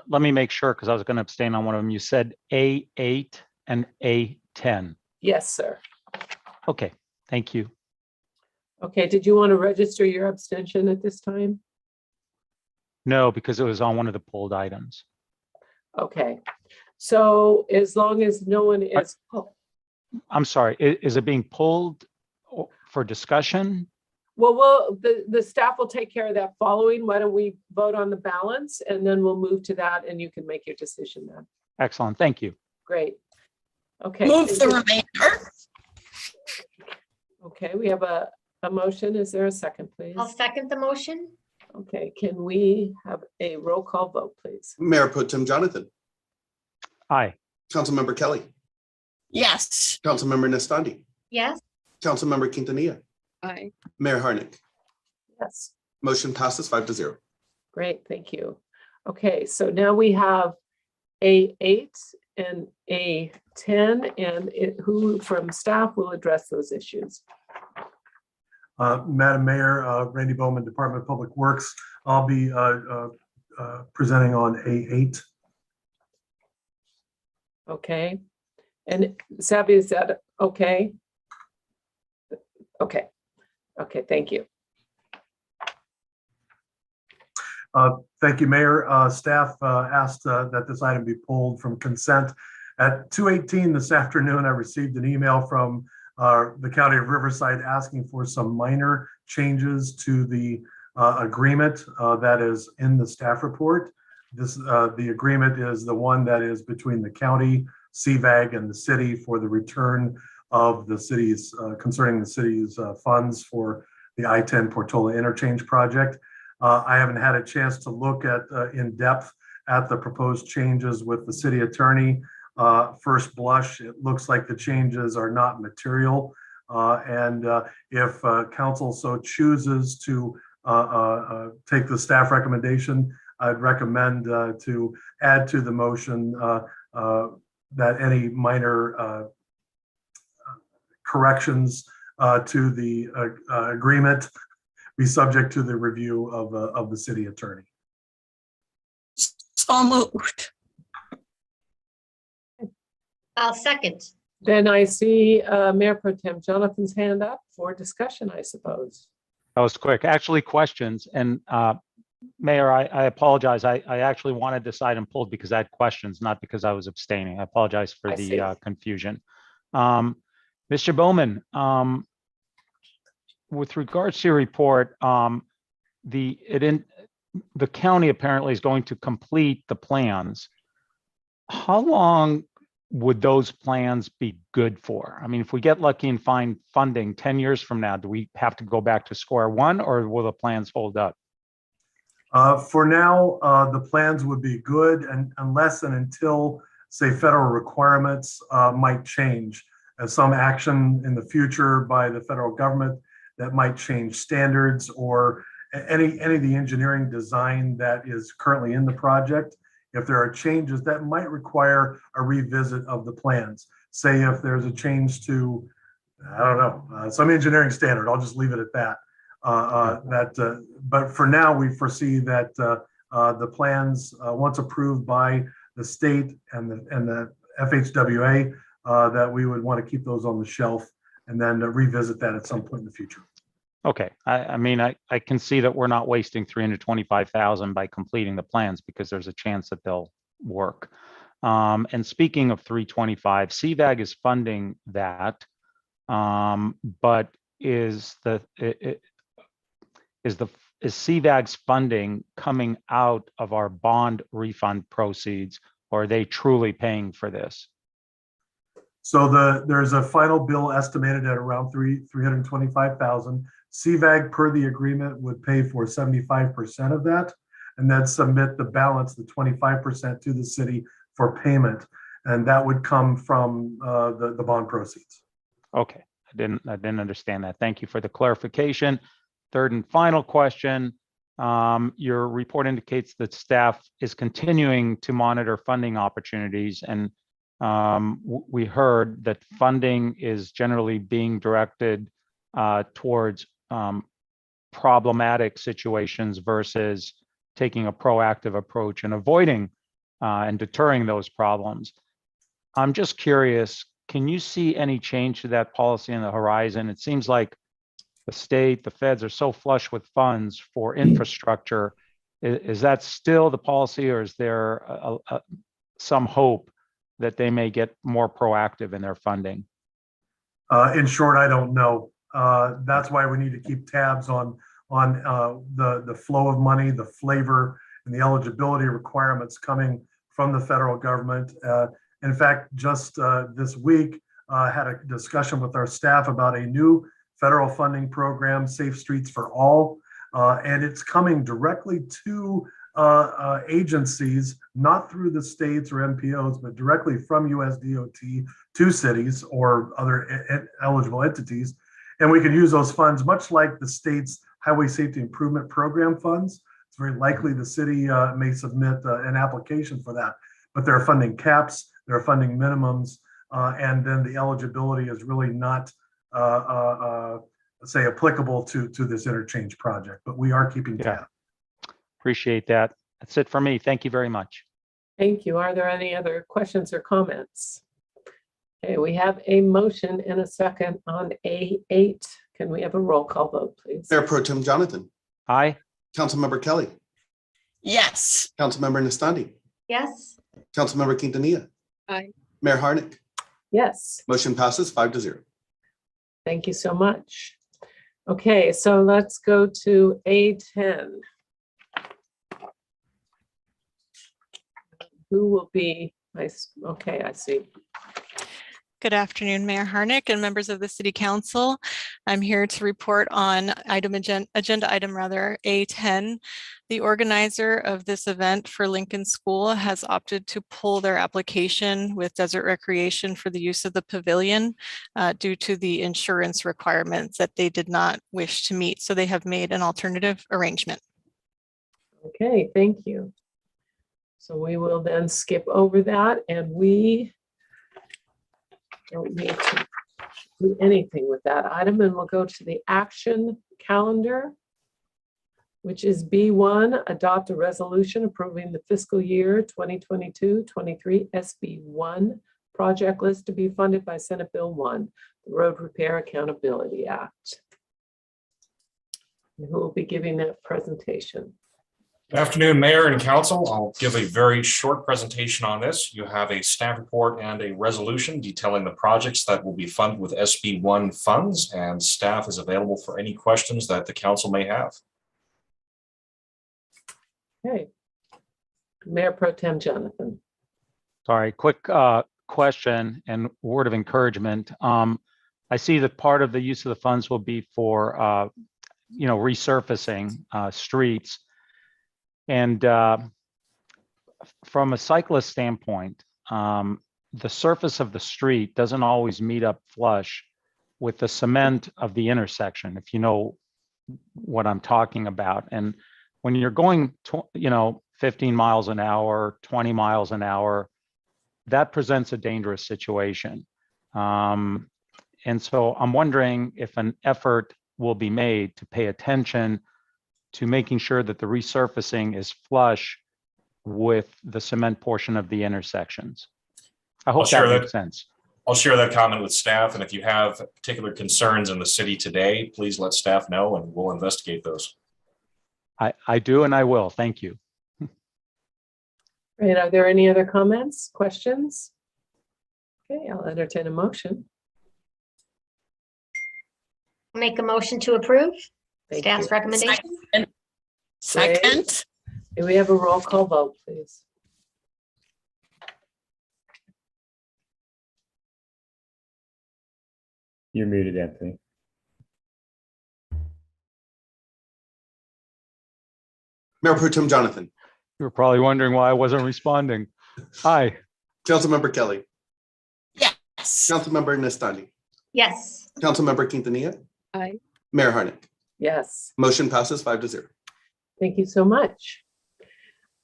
let me make sure, because I was going to abstain on one of them. You said A8 and A10. Yes, sir. Okay, thank you. Okay, did you want to register your abstention at this time? No, because it was on one of the pulled items. Okay, so as long as no one is, I'm sorry, is it being pulled for discussion? well, the staff will take care of that following. Why don't we vote on the balance and then we'll move to that and you can make your decision then. Excellent, thank you. Great. Okay. Move the remainder. Okay, we have a motion. Is there a second, please? I'll second the motion. Okay, can we have a roll call vote, please? Mayor Pro Tem Jonathan. Aye. Councilmember Kelly. Yes. Councilmember Nestandi. Yes. Councilmember Quintanilla. Aye. Mayor Harnick. Yes. Motion passes 5-0. Great, thank you. Okay, so now we have A8 and A10, and who from staff will address those issues? Madam Mayor, Randy Bowman, Department of Public Works. I'll be presenting on A8. Okay, and Savvy, is that okay? Okay, okay, thank you. Thank you, Mayor. Staff asked that this item be pulled from consent. At 2:18 this afternoon, I received an email from the County of Riverside asking for some minor changes to the agreement that is in the staff report. The agreement is the one that is between the county, CVAG, and the city for the return of the city's, concerning the city's funds for the I-10 Portola interchange project. I haven't had a chance to look at in depth at the proposed changes with the city attorney. First blush, it looks like the changes are not material. If council so chooses to take the staff recommendation, I'd recommend to add to the motion that any minor corrections to the agreement be subject to the review of the city attorney. So moved. I'll second. Then I see Mayor Pro Tem Jonathan's hand up for discussion, I suppose. That was quick. Actually, questions. And Mayor, I apologize. I actually wanted this item pulled because I had questions, not because I was abstaining. I apologize for the confusion. Mr. Bowman, with regards to your report, the county apparently is going to complete the plans. How long would those plans be good for? I mean, if we get lucky and find funding 10 years from now, do we have to go back to square one, or will the plans hold up? For now, the plans would be good, and unless and until, say, federal requirements might change as some action in the future by the federal government that might change standards or any of the engineering design that is currently in the project. If there are changes that might require a revisit of the plans, say if there's a change to, I don't know, some engineering standard, I'll just leave it at that. But for now, we foresee that the plans, once approved by the state and the FHWA, that we would want to keep those on the shelf and then revisit that at some point in the future. Okay, I mean, I can see that we're not wasting $325,000 by completing the plans because there's a chance that they'll work. And speaking of 325, CVAG is funding that, but is CVAG's funding coming out of our bond refund proceeds, or are they truly paying for this? So there's a final bill estimated at around $325,000. CVAG, per the agreement, would pay for 75% of that, and then submit the balance, the 25%, to the city for payment, and that would come from the bond proceeds. Okay, I didn't understand that. Thank you for the clarification. Third and final question. Your report indicates that staff is continuing to monitor funding opportunities, and we heard that funding is generally being directed towards problematic situations versus taking a proactive approach and avoiding and deterring those problems. I'm just curious, can you see any change to that policy on the horizon? It seems like the state, the feds are so flush with funds for infrastructure. Is that still the policy, or is there some hope that they may get more proactive in their funding? In short, I don't know. That's why we need to keep tabs on the flow of money, the flavor, and the eligibility requirements coming from the federal government. In fact, just this week, had a discussion with our staff about a new federal funding program, Safe Streets for All, and it's coming directly to agencies, not through the states or MPOs, but directly from USDOT to cities or other eligible entities. And we can use those funds much like the state's Highway Safety Improvement Program funds. It's very likely the city may submit an application for that, but there are funding caps, there are funding minimums, and then the eligibility is really not, say, applicable to this interchange project, but we are keeping tab. Appreciate that. That's it for me. Thank you very much. Thank you. Are there any other questions or comments? Okay, we have a motion and a second on A8. Can we have a roll call vote, please? Mayor Pro Tem Jonathan. Aye. Councilmember Kelly. Yes. Councilmember Nastandi. Yes. Councilmember Quintanilla. Aye. Mayor Harnick. Yes. Motion passes 5-0. Thank you so much. Okay, so let's go to A10. Who will be, okay, I see. Good afternoon, Mayor Harnick and members of the City Council. I'm here to report on agenda item A10. The organizer of this event for Lincoln School has opted to pull their application with Desert Recreation for the use of the pavilion due to the insurance requirements that they did not wish to meet. So they have made an alternative arrangement. Okay, thank you. So we will then skip over that, and we don't need to do anything with that item, and we'll go to the action calendar, which is B1, adopt a resolution approving the fiscal year 2022-23 SB1 project list to be funded by Senate Bill 1, the Road Repair Accountability Act. And who will be giving that presentation? Good afternoon, Mayor and Council. I'll give a very short presentation on this. You have a staff report and a resolution detailing the projects that will be funded with SB1 funds, and staff is available for any questions that the council may have. Okay. Mayor Pro Tem Jonathan. Sorry, quick question and word of encouragement. I see that part of the use of the funds will be for, resurfacing streets. And from a cyclist standpoint, the surface of the street doesn't always meet up flush with the cement of the intersection, if you know what I'm talking about. And when you're going, 15 miles an hour, 20 miles an hour, that presents a dangerous situation. And so I'm wondering if an effort will be made to pay attention to making sure that the resurfacing is flush with the cement portion of the intersections. I hope that makes sense. I'll share that comment with staff, and if you have particular concerns in the city today, please let staff know and we'll investigate those. I do, and I will. Thank you. Right, are there any other comments, questions? Okay, I'll entertain a motion. Make a motion to approve Thank staff's you. recommendation. Second. Do we have a roll call vote, please? You're muted, Anthony. Mayor Pro Tem Jonathan. You were probably wondering why I wasn't responding. Hi. Councilmember Kelly. Yes. Councilmember Nestandi. Yes. Councilmember Quintanilla. Aye. Mayor Harnick. Yes. Motion passes 5-0. Thank you so much.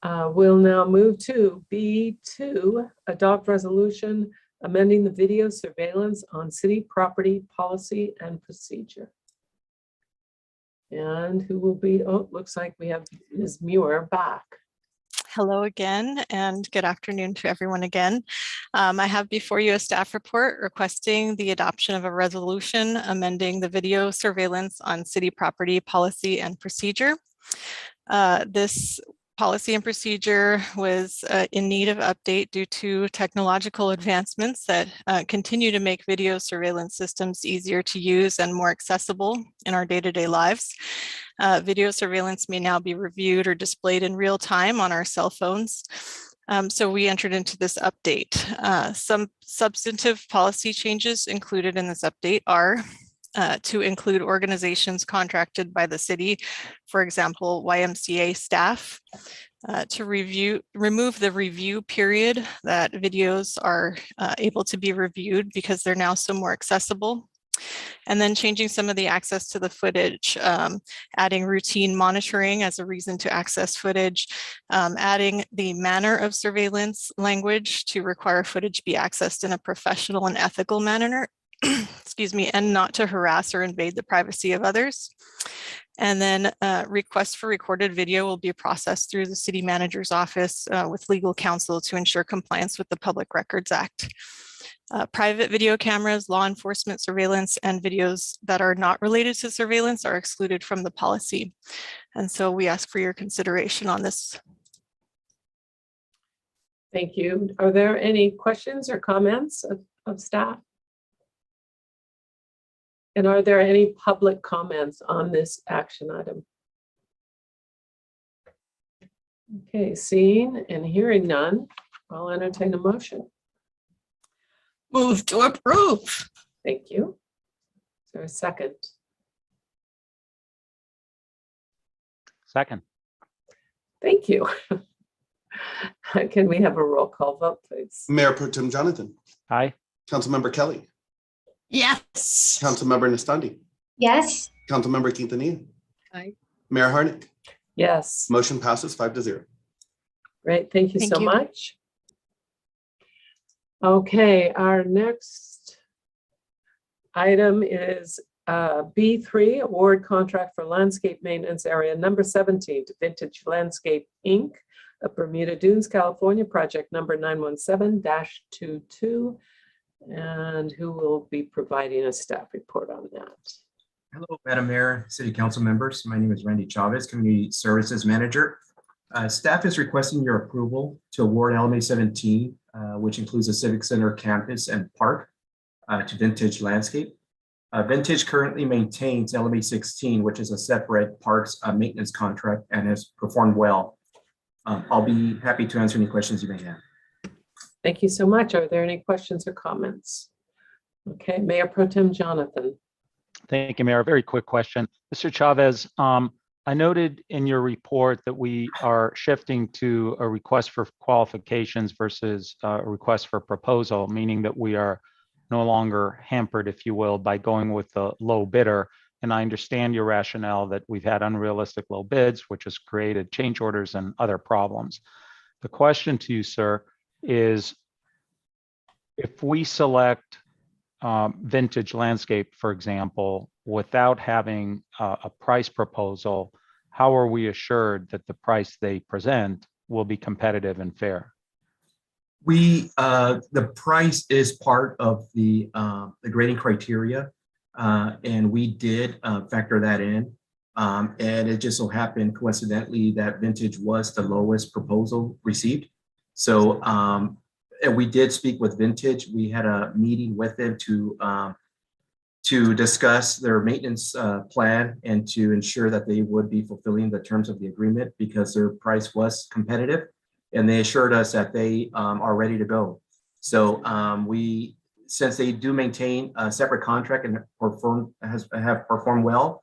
We'll now move to B2, adopt resolution amending the video surveillance on city property policy and procedure. And who will be, looks like we have Ms. Muir back. Hello again, and good afternoon to everyone again. I have before you a staff report requesting the adoption of a resolution amending the video surveillance on city property policy and procedure. This policy and procedure was in need of update due to technological advancements that continue to make video surveillance systems easier to use and more accessible in our day-to-day lives. Video surveillance may now be reviewed or displayed in real time on our cell phones. So we entered into this update. Some substantive policy changes included in this update are to include organizations contracted by the city, for example, YMCA staff, to remove the review period that videos are able to be reviewed because they're now so more accessible. And then changing some of the access to the footage, adding routine monitoring as a reason to access footage, adding the manner of surveillance language to require footage be accessed in a professional and ethical manner, excuse me, and not to harass or invade the privacy of others. And then requests for recorded video will be processed through the city manager's office with legal counsel to ensure compliance with the Public Records Act. Private video cameras, law enforcement surveillance, and videos that are not related to surveillance are excluded from the policy. And so we ask for your consideration on this. Thank you. Are there any questions or comments of staff? And are there any public comments on this action item? Okay, seeing and hearing none, I'll entertain a motion. Move to approve. Thank you. Is there a second? Second. Thank you. Can we have a roll call vote, please? Mayor Pro Tem Jonathan, Aye. Councilmember Kelly, Yes. Councilmember Nastandi, Yes. Councilmember Quintanilla, Aye. Mayor Harnick. Yes. Motion passes 5-0. Great. Thank you Thank so you. much. Okay, our next item is B3, award contract for landscape maintenance area number 17 to Vintage Landscape, Inc. of Bermuda Dunes, California, project number 917-22. And who will be providing a staff report on that? Hello, Madam Mayor, City Council members. My name is Randy Chavez, Community Services Manager. Staff is requesting your approval to award LMA 17, which includes the Civic Center campus and park, to Vintage Landscape. Vintage currently maintains LMA 16, which is a separate parks maintenance contract and has performed well. I'll be happy to answer any questions you may have. Thank you so much. Are there any questions or comments? Okay, Mayor Pro Tem Jonathan. Thank you, Mayor. A very quick question. Mr. Chavez, I noted in your report that we are shifting to a request for qualifications versus a request for proposal, meaning that we are no longer hampered, if you will, by going with the low bidder. And I understand your rationale that we've had unrealistic low bids, which has created change orders and other problems. The question to you, sir, is if we select Vintage Landscape, for example, without having a price proposal, how are we assured that the price they present will be competitive and fair? The price is part of the grading criteria, and we did factor that in. And it just so happened coincidentally that Vintage was the lowest proposal received. So and we did speak with Vintage. We had a meeting with them to discuss their maintenance plan and to ensure that they would be fulfilling the terms of the agreement because their price was competitive. And they assured us that they are ready to go. So since they do maintain a separate contract and have performed well,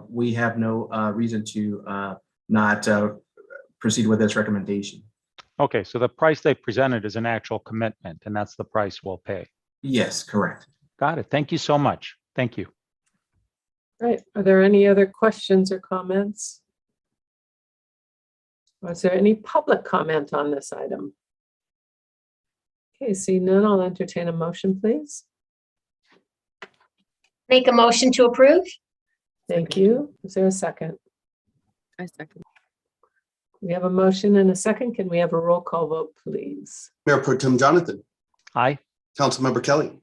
we have no reason to not proceed with this recommendation. Okay, so the price they presented is an actual commitment, and that's the price we'll pay. Yes, correct. Got it. Thank you so much. Thank you. Right. Are there any other questions or comments? Was there any public comment on this item? Okay, see none, I'll entertain a motion, please. Make a motion to approve? Thank you. Is there a second? I second. We have a motion and a second. Can we have a roll call vote, please? Mayor Pro Tem Jonathan, Aye. Councilmember Kelly,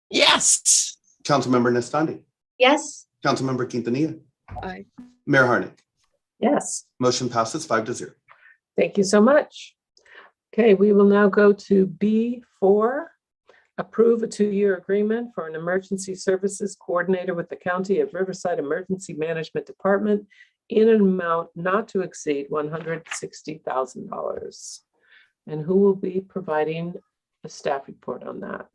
Yes. Councilmember Nastandi, Yes. Councilmember Quintanilla, Aye. Mayor Harnick. Yes. Motion passes 5-0. Thank you so much. Okay, we will now go to B4. Approve a 2-year agreement for an emergency services coordinator with the County of Riverside Emergency Management Department in an amount not to exceed $160,000. And who will be providing a staff report on that?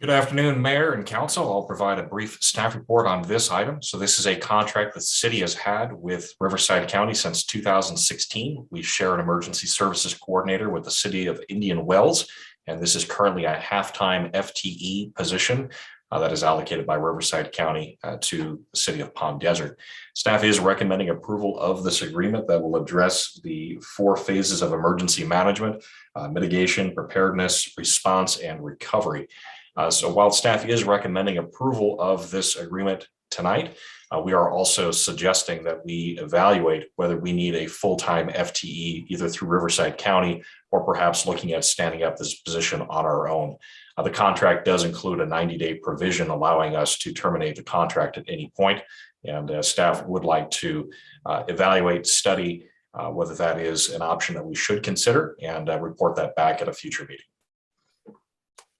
Good afternoon, Mayor and Council. I'll provide a brief staff report on this item. So this is a contract that the city has had with Riverside County since 2016. We share an emergency services coordinator with the city of Indian Wells, and this is currently a half-time FTE position that is allocated by Riverside County to the city of Palm Desert. Staff is recommending approval of this agreement that will address the 4 phases of emergency management, mitigation, preparedness, response, and recovery. So while staff is recommending approval of this agreement tonight, we are also suggesting that we evaluate whether we need a full-time FTE either through Riverside County or perhaps looking at standing up this position on our own. The contract does include a 90-day provision allowing us to terminate the contract at any point, and staff would like to evaluate, study whether that is an option that we should consider and report that back at a future meeting.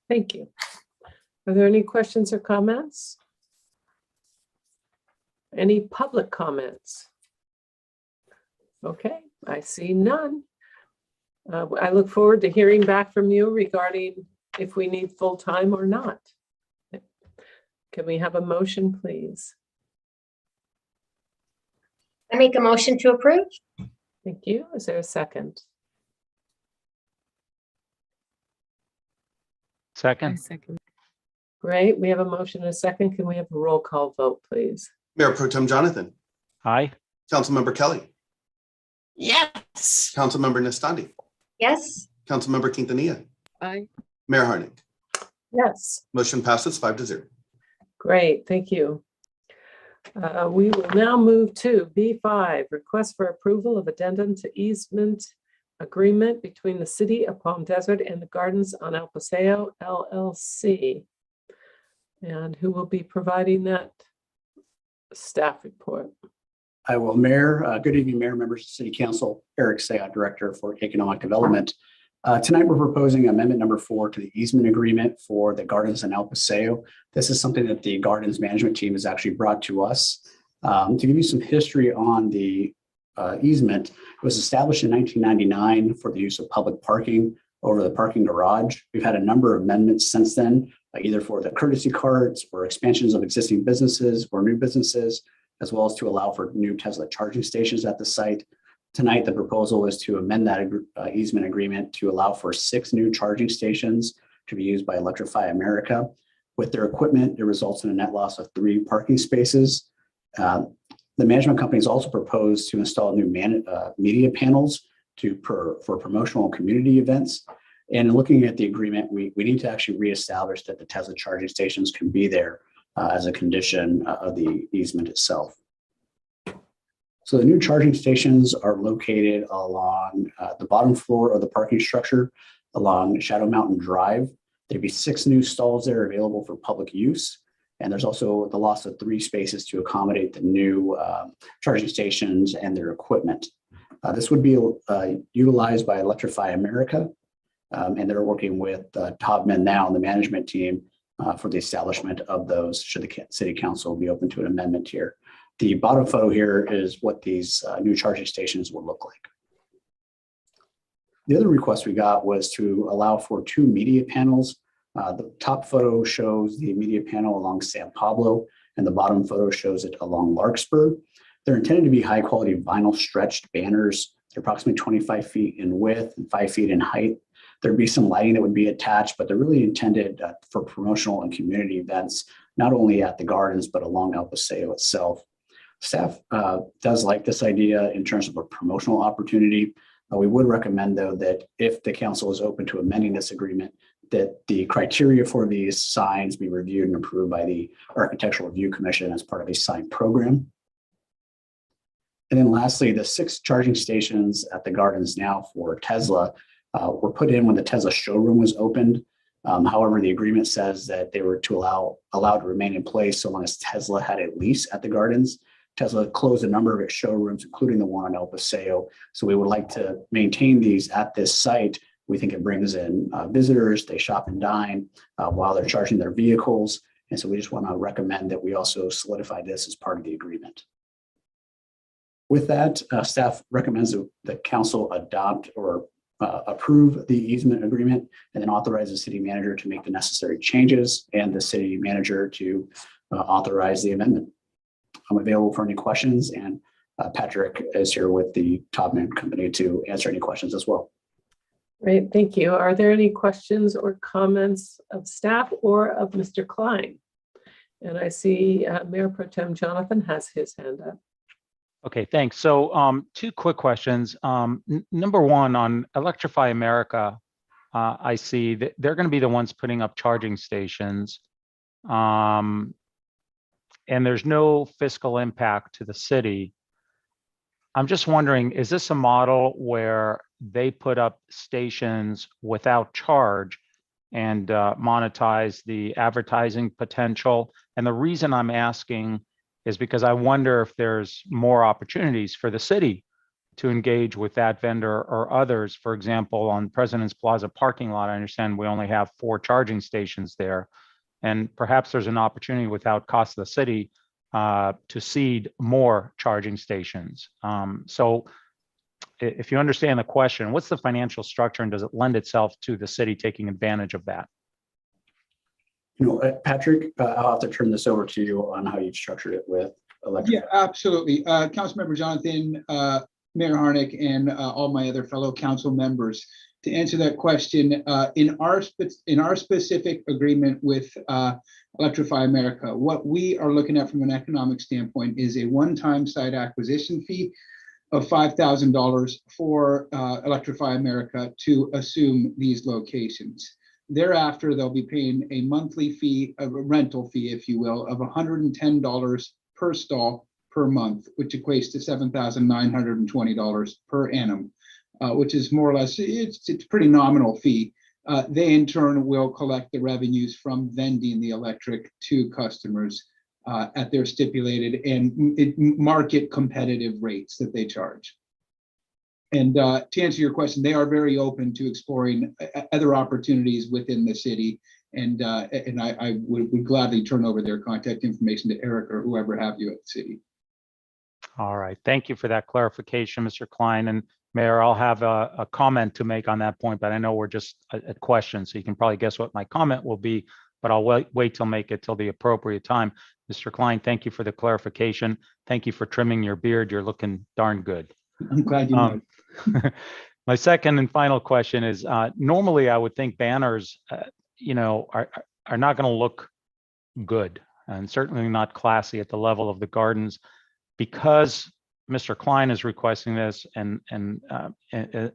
Thank you. Are there any questions or comments? Any public comments? Okay, I see none. I look forward to hearing back from you regarding if we need full-time or not. Can we have a motion, please? I make a motion to approve. Thank you. Is there a second? Second. Second. Great. We have a motion and a second. Can we have a roll call vote, please? Mayor Pro Tem Jonathan, Aye. Councilmember Kelly, Yes. Councilmember Nestandi, Yes. Councilmember Quintanilla, Aye. Mayor Harnick. Yes. Motion passes 5-0. Great. Thank you. We will now move to B5, request for approval of addendum to easement agreement between the City of Palm Desert and the Gardens on El Paseo LLC. And who will be providing that staff report? I will, Mayor. Good evening, Mayor, members of City Council. Eric Sayat, Director for Economic Development. Tonight, we're proposing amendment number 4 to the easement agreement for the Gardens in El Paseo. This is something that the Gardens management team has actually brought to us. To give you some history on the easement, it was established in 1999 for the use of public parking over the parking garage. We've had a number of amendments since then, either for the courtesy carts or expansions of existing businesses or new businesses, as well as to allow for new Tesla charging stations at the site. Tonight, the proposal is to amend that easement agreement to allow for 6 new charging stations to be used by Electrify America. With their equipment, it results in a net loss of 3 parking spaces. The management companies also proposed to install new media panels for promotional community events. And in looking at the agreement, we need to actually reestablish that the Tesla charging stations can be there as a condition of the easement itself. So the new charging stations are located along the bottom floor of the parking structure along Shadow Mountain Drive. There'd be 6 new stalls there available for public use. And there's also the loss of 3 spaces to accommodate the new charging stations and their equipment. This would be utilized by Electrify America, and they're working with Tobman now and the management team for the establishment of those, should the City Council be open to an amendment here. The bottom photo here is what these new charging stations would look like. The other request we got was to allow for 2 media panels. The top photo shows the media panel along San Pablo, and the bottom photo shows it along Larkspur. They're intended to be high quality vinyl stretched banners. They're approximately 25 feet in width and 5 feet in height. There'd be some lighting that would be attached, but they're really intended for promotional and community events, not only at the gardens, but along El Paseo itself. Staff does like this idea in terms of a promotional opportunity. We would recommend, though, that if the council is open to amending this agreement, that the criteria for these signs be reviewed and approved by the Architectural Review Commission as part of a sign program. And then lastly, the 6 charging stations at the gardens now for Tesla were put in when the Tesla showroom was opened. However, the agreement says that they were allowed to remain in place so long as Tesla had a lease at the gardens. Tesla closed a number of its showrooms, including the one on El Paseo. So we would like to maintain these at this site. We think it brings in visitors, they shop and dine while they're charging their vehicles. And so we just want to recommend that we also solidify this as part of the agreement. With that, staff recommends that the council adopt or approve the easement agreement and then authorize the city manager to make the necessary changes and the city manager to authorize the amendment. I'm available for any questions, and Patrick is here with the Tobman Company to answer any questions as well. Great, thank you. Are there any questions or comments of staff or of Mr. Klein? And I see Mayor Pro Tem Jonathan has his hand up. Okay, thanks. So 2 quick questions. Number 1, on Electrify America, I see that they're going to be the ones putting up charging stations. And there's no fiscal impact to the city. I'm just wondering, is this a model where they put up stations without charge and monetize the advertising potential? And the reason I'm asking is because I wonder if there's more opportunities for the city to engage with that vendor or others. For example, on President's Plaza parking lot, I understand we only have 4 charging stations there. And perhaps there's an opportunity without cost to the city to seed more charging stations. So if you understand the question, what's the financial structure and does it lend itself to the city taking advantage of that? Patrick, I'll have to turn this over to you on how you've structured it with electric. Yeah, absolutely. Councilmember Jonathan, Mayor Harnick, and all my other fellow council members. To answer that question, in our specific agreement with Electrify America, what we are looking at from an economic standpoint is a one-time site acquisition fee of $5,000 for Electrify America to assume these locations. Thereafter, they'll be paying a monthly fee, a rental fee, if you will, of $110 per stall per month, which equates to $7,920 per annum, which is more or less, it's a pretty nominal fee. They in turn will collect the revenues from vending the electric to customers at their stipulated and market competitive rates that they charge. And to answer your question, they are very open to exploring other opportunities within the city. And I would gladly turn over their contact information to Eric or whoever have you at the city. All right. Thank you for that clarification, Mr. Klein. And Mayor, I'll have a comment to make on that point, but I know we're just at questions, so you can probably guess what my comment will be, but I'll wait till make it till the appropriate time. Mr. Klein, thank you for the clarification. Thank you for trimming your beard. You're looking darn good. I'm glad you know. My second and final question is, normally I would think banners, are not going to look good and certainly not classy at the level of the gardens. Because Mr. Klein is requesting this and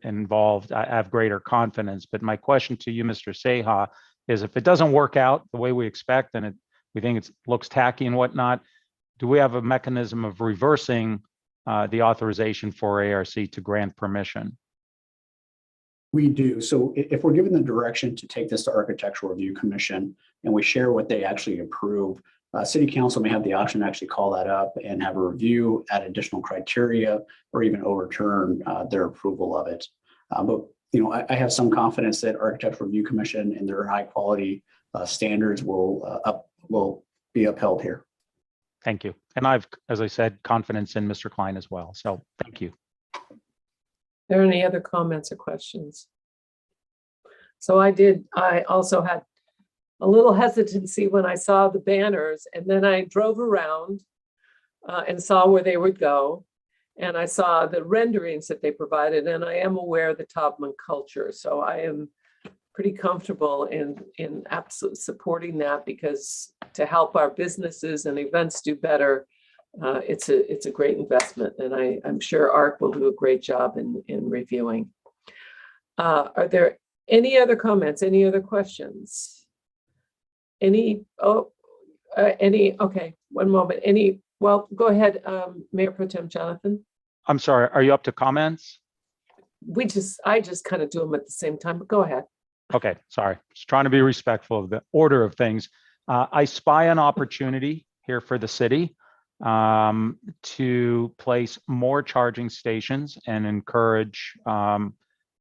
involved, I have greater confidence. But my question to you, Mr. Seha, is if it doesn't work out the way we expect and we think it looks tacky and whatnot, do we have a mechanism of reversing the authorization for ARC to grant permission? We do. So if we're given the direction to take this to Architectural Review Commission and we share what they actually approve, City Council may have the option to actually call that up and have a review, add additional criteria, or even overturn their approval of it. But I have some confidence that Architectural Review Commission and their high quality standards will be upheld here. Thank you. And I've, as I said, confidence in Mr. Klein as well. So thank you. Are there any other comments or questions? So I also had a little hesitancy when I saw the banners, and then I drove around and saw where they would go. And I saw the renderings that they provided, and I am aware of the Taubman culture. So I am pretty comfortable in absolutely supporting that, because to help our businesses and events do better, it's a great investment. And I'm sure ARC will do a great job in reviewing. Are there any other comments, any other questions? Okay, one moment. Well, go ahead, Mayor Pro Tem Jonathan. I'm sorry, are you up to comments? I just kind of do them at the same time, but go ahead. Okay, sorry, just trying to be respectful of the order of things. I spy an opportunity here for the city to place more charging stations and encourage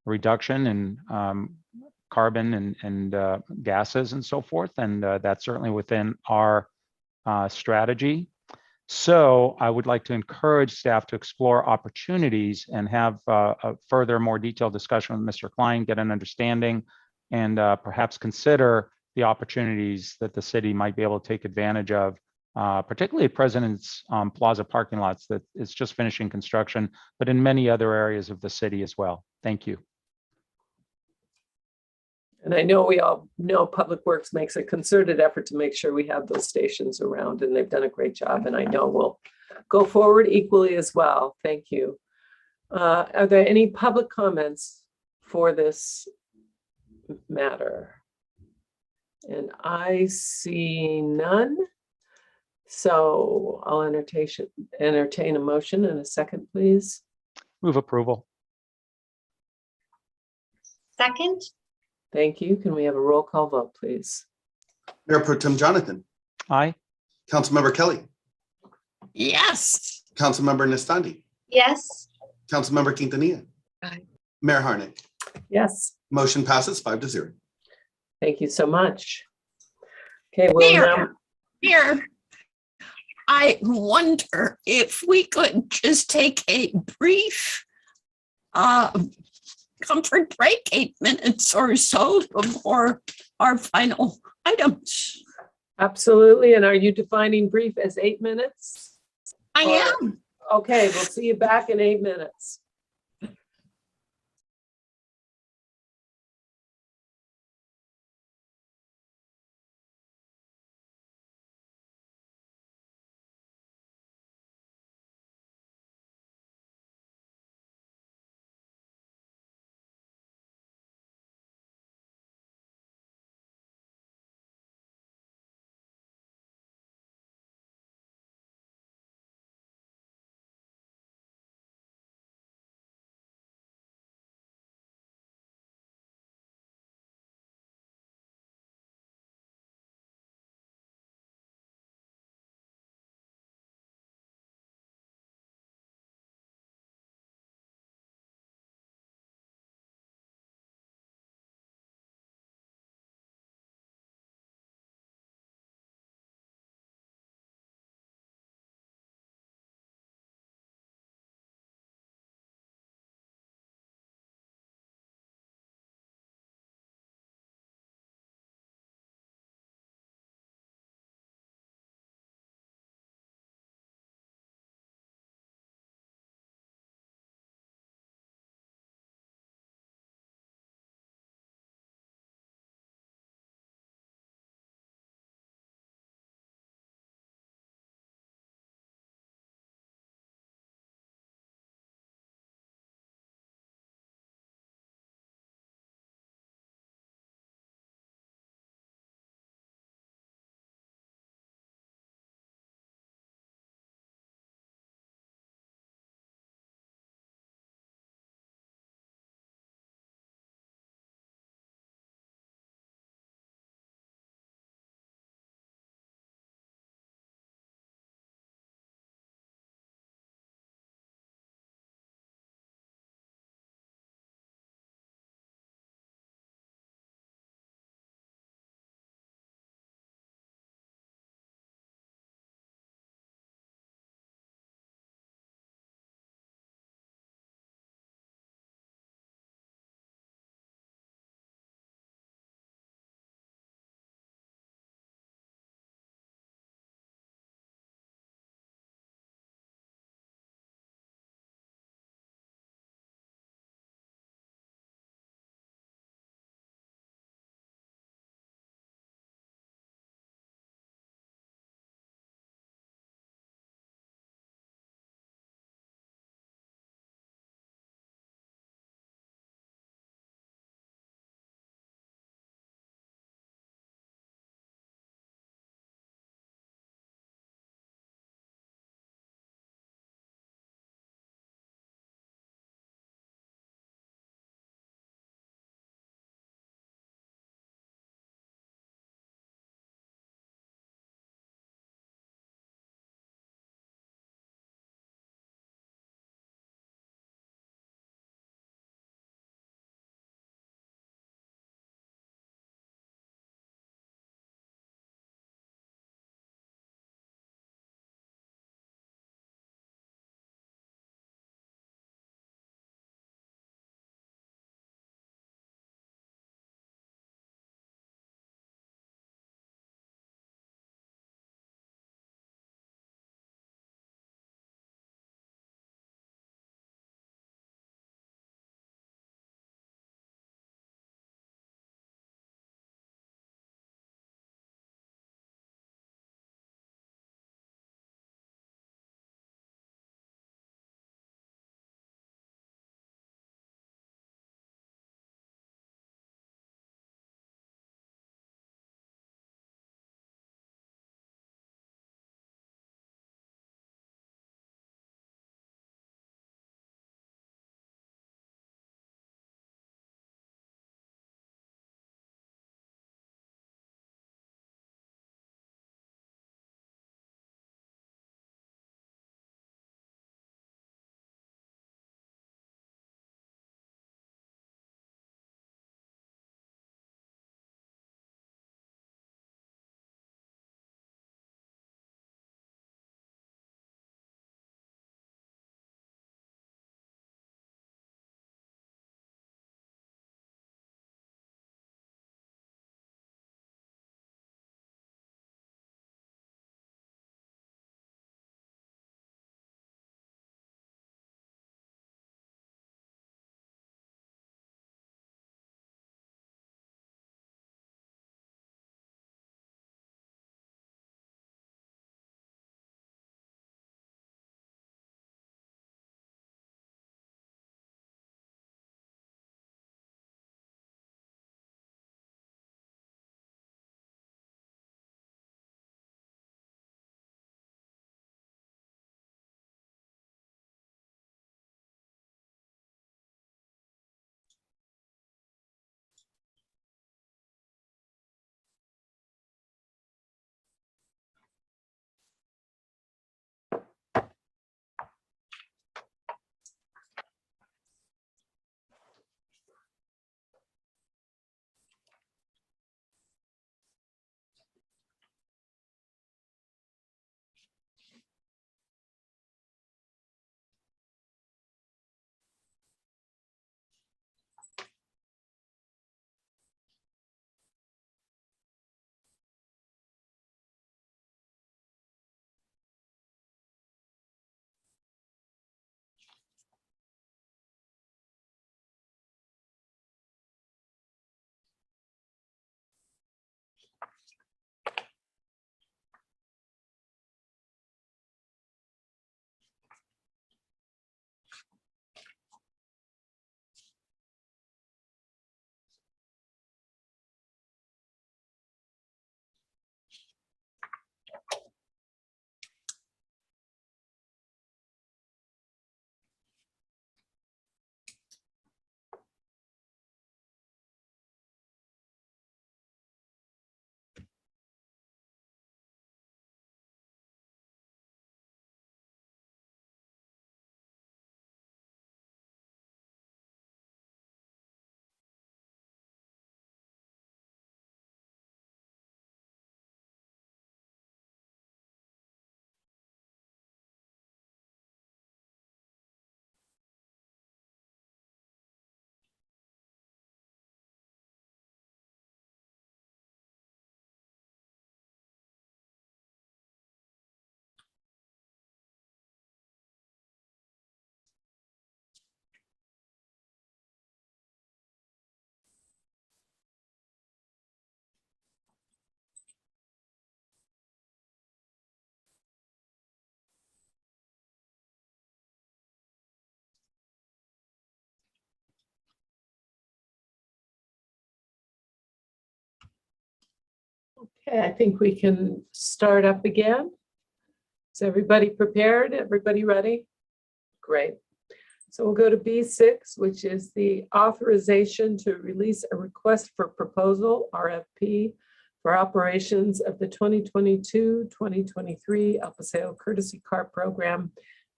reduction in carbon and gases and so forth. And that's certainly within our strategy. So I would like to encourage staff to explore opportunities and have a further, more detailed discussion with Mr. Klein, get an understanding, and perhaps consider the opportunities that the city might be able to take advantage of, particularly President's Plaza parking lots that is just finishing construction, but in many other areas of the city as well. Thank you. And I know we all know Public Works makes a concerted effort to make sure we have those stations around, and they've done a great job, and I know we'll go forward equally as well. Thank you. Are there any public comments for this matter? And I see none. So I'll entertain a motion in a second, please. Move approval. Second. Thank you. Can we have a roll call vote, please? Mayor Pro Tem Jonathan. Aye. Councilmember Kelly. Yes. Councilmember Nestandi. Yes. Councilmember Quintanilla. Aye. Mayor Harnick. Yes. Motion passes 5-0. Thank you so much. Okay, well, Mayor, I wonder if we could just take a brief comfort break, 8 minutes or so before our final items. Absolutely. And are you defining brief as 8 minutes? I am. Okay, we'll see you back in 8 minutes. Okay, I think we can start up again. Is everybody prepared? Everybody ready? Great. So we'll go to B6, which is the authorization to release a request for proposal, RFP, for operations of the 2022-2023 El Paseo Courtesy Car Program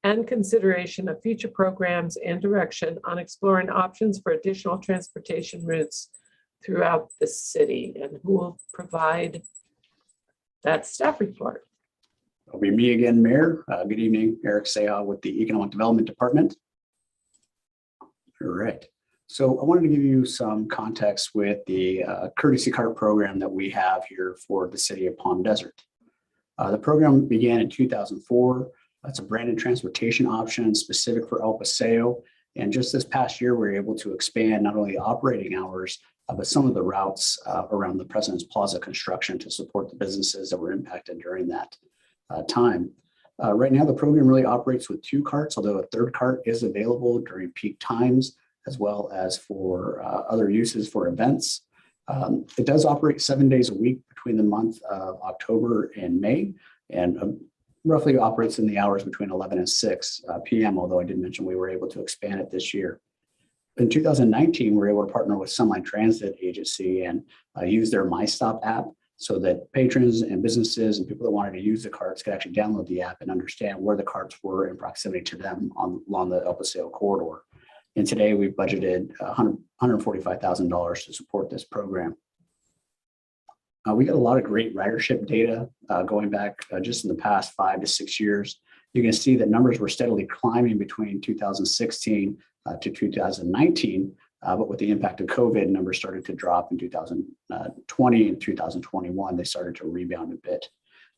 and consideration of future programs and direction on exploring options for additional transportation routes throughout the city. And who will provide that staff report? It'll be me again, Mayor. Good evening, Eric Seah with the Economic Development Department. All right. So I wanted to give you some context with the courtesy car program that we have here for the city of Palm Desert. The program began in 2004. It's a branded transportation option specific for El Paseo. And just this past year, we were able to expand not only the operating hours, but some of the routes around the President's Plaza construction to support the businesses that were impacted during that time. Right now, the program really operates with 2 carts, although a 3rd cart is available during peak times, as well as for other uses for events. It does operate 7 days a week between the month of October and May, and roughly operates in the hours between 11 and 6 p.m., although I did mention we were able to expand it this year. In 2019, we were able to partner with Sunline Transit Agency and use their MyStop app so that patrons and businesses and people that wanted to use the carts could actually download the app and understand where the carts were in proximity to them along the El Paseo corridor. And today we've budgeted $145,000 to support this program. We got a lot of great ridership data going back just in the past 5 to 6 years. You can see that numbers were steadily climbing between 2016 to 2019, but with the impact of COVID, numbers started to drop in 2020 and 2021. They started to rebound a bit.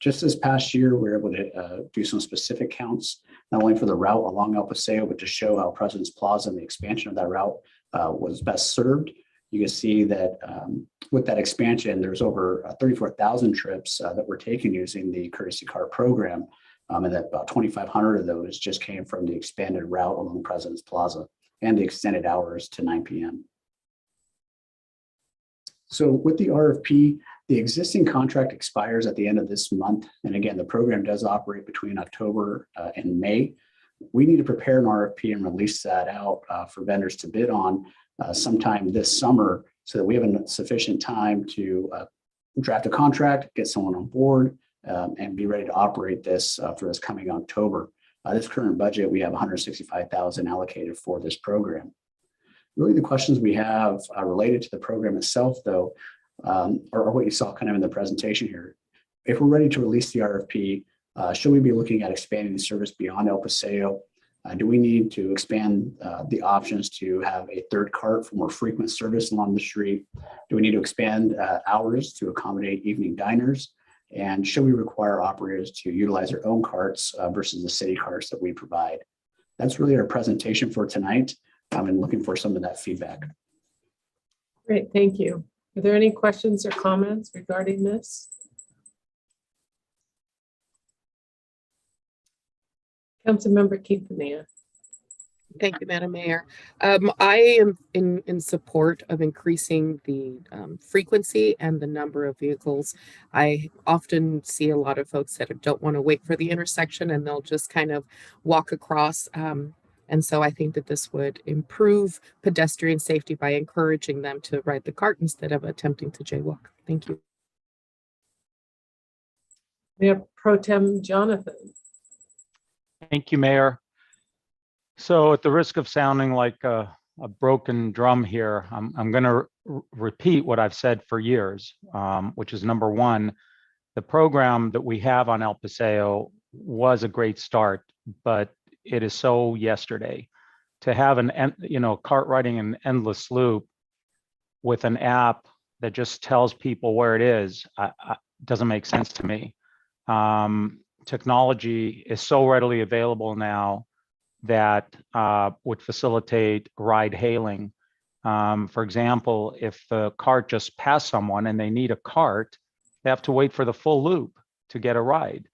Just this past year, we were able to do some specific counts, not only for the route along El Paseo, but to show how President's Plaza and the expansion of that route was best served. You can see that with that expansion, there's over 34,000 trips that were taken using the courtesy car program, and that about 2,500 of those just came from the expanded route along President's Plaza and the extended hours to 9 p.m. So with the RFP, the existing contract expires at the end of this month. And again, the program does operate between October and May. We need to prepare an RFP and release that out for vendors to bid on sometime this summer so that we have sufficient time to draft a contract, get someone on board, and be ready to operate this for this coming October. This current budget, we have $165,000 allocated for this program. Really, the questions we have related to the program itself, though, or what you saw kind of in the presentation here. If we're ready to release the RFP, should we be looking at expanding the service beyond El Paseo? Do we need to expand the options to have a 3rd cart for more frequent service along the street? Do we need to expand hours to accommodate evening diners? And should we require operators to utilize their own carts versus the city carts that we provide? That's really our presentation for tonight. I'm looking for some of that feedback. Great, thank you. Are there any questions or comments regarding this? Councilmember Quintanilla. Thank you, Madam Mayor. I am in support of increasing the frequency and the number of vehicles. I often see a lot of folks that don't want to wait for the intersection and they'll just kind of walk across. And so I think that this would improve pedestrian safety by encouraging them to ride the cart instead of attempting to jaywalk. Thank you. Mayor Pro Tem Jonathan. Thank you, Mayor. So at the risk of sounding like a broken drum here, I'm going to repeat what I've said for years, which is number one, the program that we have on El Paseo was a great start, but it is so yesterday. To have cart riding an endless loop with an app that just tells people where it is, doesn't make sense to me. Technology is so readily available now that would facilitate ride hailing. For example, if the cart just passed someone and they need a cart, they have to wait for the full loop to get a ride.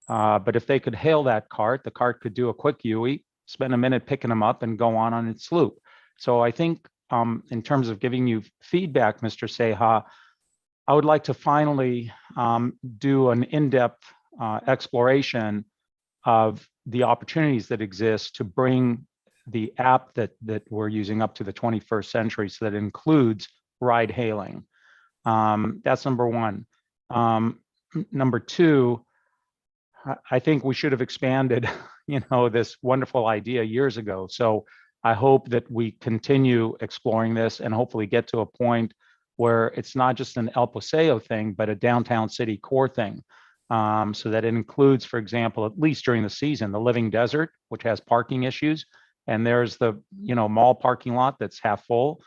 But if they could hail that cart, the cart could do a quick UE, spend a minute picking them up and go on its loop. So I think in terms of giving you feedback, Mr. Seah, I would like to finally do an in-depth exploration of the opportunities that exist to bring the app that we're using up to the 21st century, so that includes ride hailing. That's number one. Number two, I think we should have expanded, this wonderful idea years ago. So I hope that we continue exploring this and hopefully get to a point where it's not just an El Paseo thing, but a downtown city core thing. So that it includes, for example, at least during the season, the living desert, which has parking issues. And there's the, mall parking lot that's half full.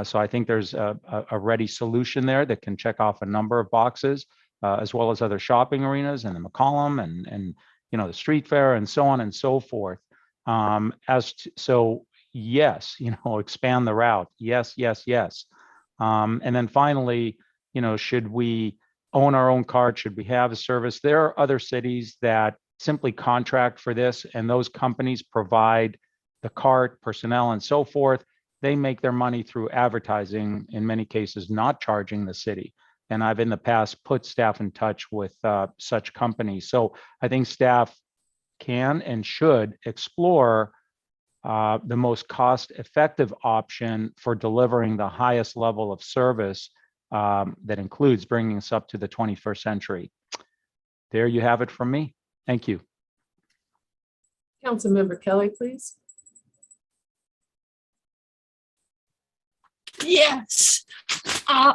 So I think there's a ready solution there that can check off a number of boxes, as well as other shopping arenas and the McCollum and the street fair and so on and so forth. So yes, expand the route. Yes, yes, yes. And then finally, should we own our own cart? Should we have a service? There are other cities that simply contract for this, and those companies provide the cart, personnel, and so forth. They make their money through advertising, in many cases, not charging the city. And I've in the past put staff in touch with such companies. So I think staff can and should explore the most cost-effective option for delivering the highest level of service that includes bringing us up to the 21st century. There you have it from me. Thank you. Councilmember Kelly, please. Yes, I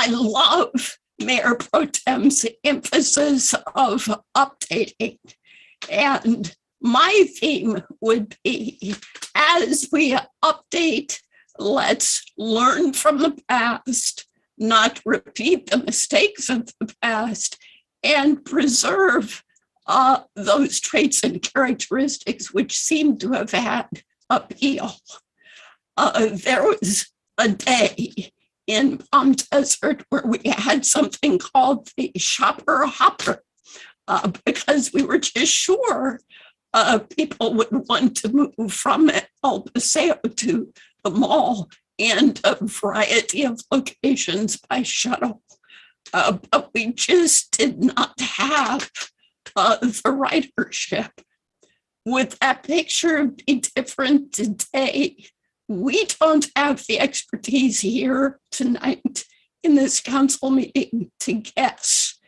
love Mayor Pro Tem's emphasis of updating. And my theme would be, as we update, let's learn from the past, not repeat the mistakes of the past, and preserve those traits and characteristics which seem to have had appeal. There was a day in Palm Desert where we had something called the Shopper Hopper, because we were just sure people would want to move from El Paseo to the mall and a variety of locations by shuttle. But we just did not have the ridership. Would that picture be different today? We don't have the expertise here tonight in this council meeting to guess.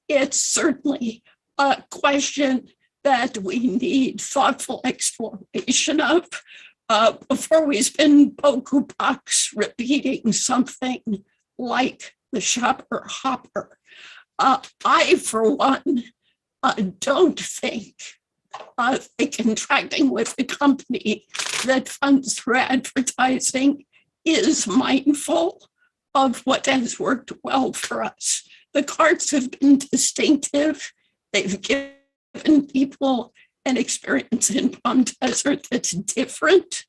It's certainly a question that we need thoughtful exploration of before we spend beaucoup bucks repeating something like the Shopper Hopper. I, for one, don't think contracting with a company that funds through advertising is mindful of what has worked well for us. The carts have been distinctive. They've given people an experience in Palm Desert that's different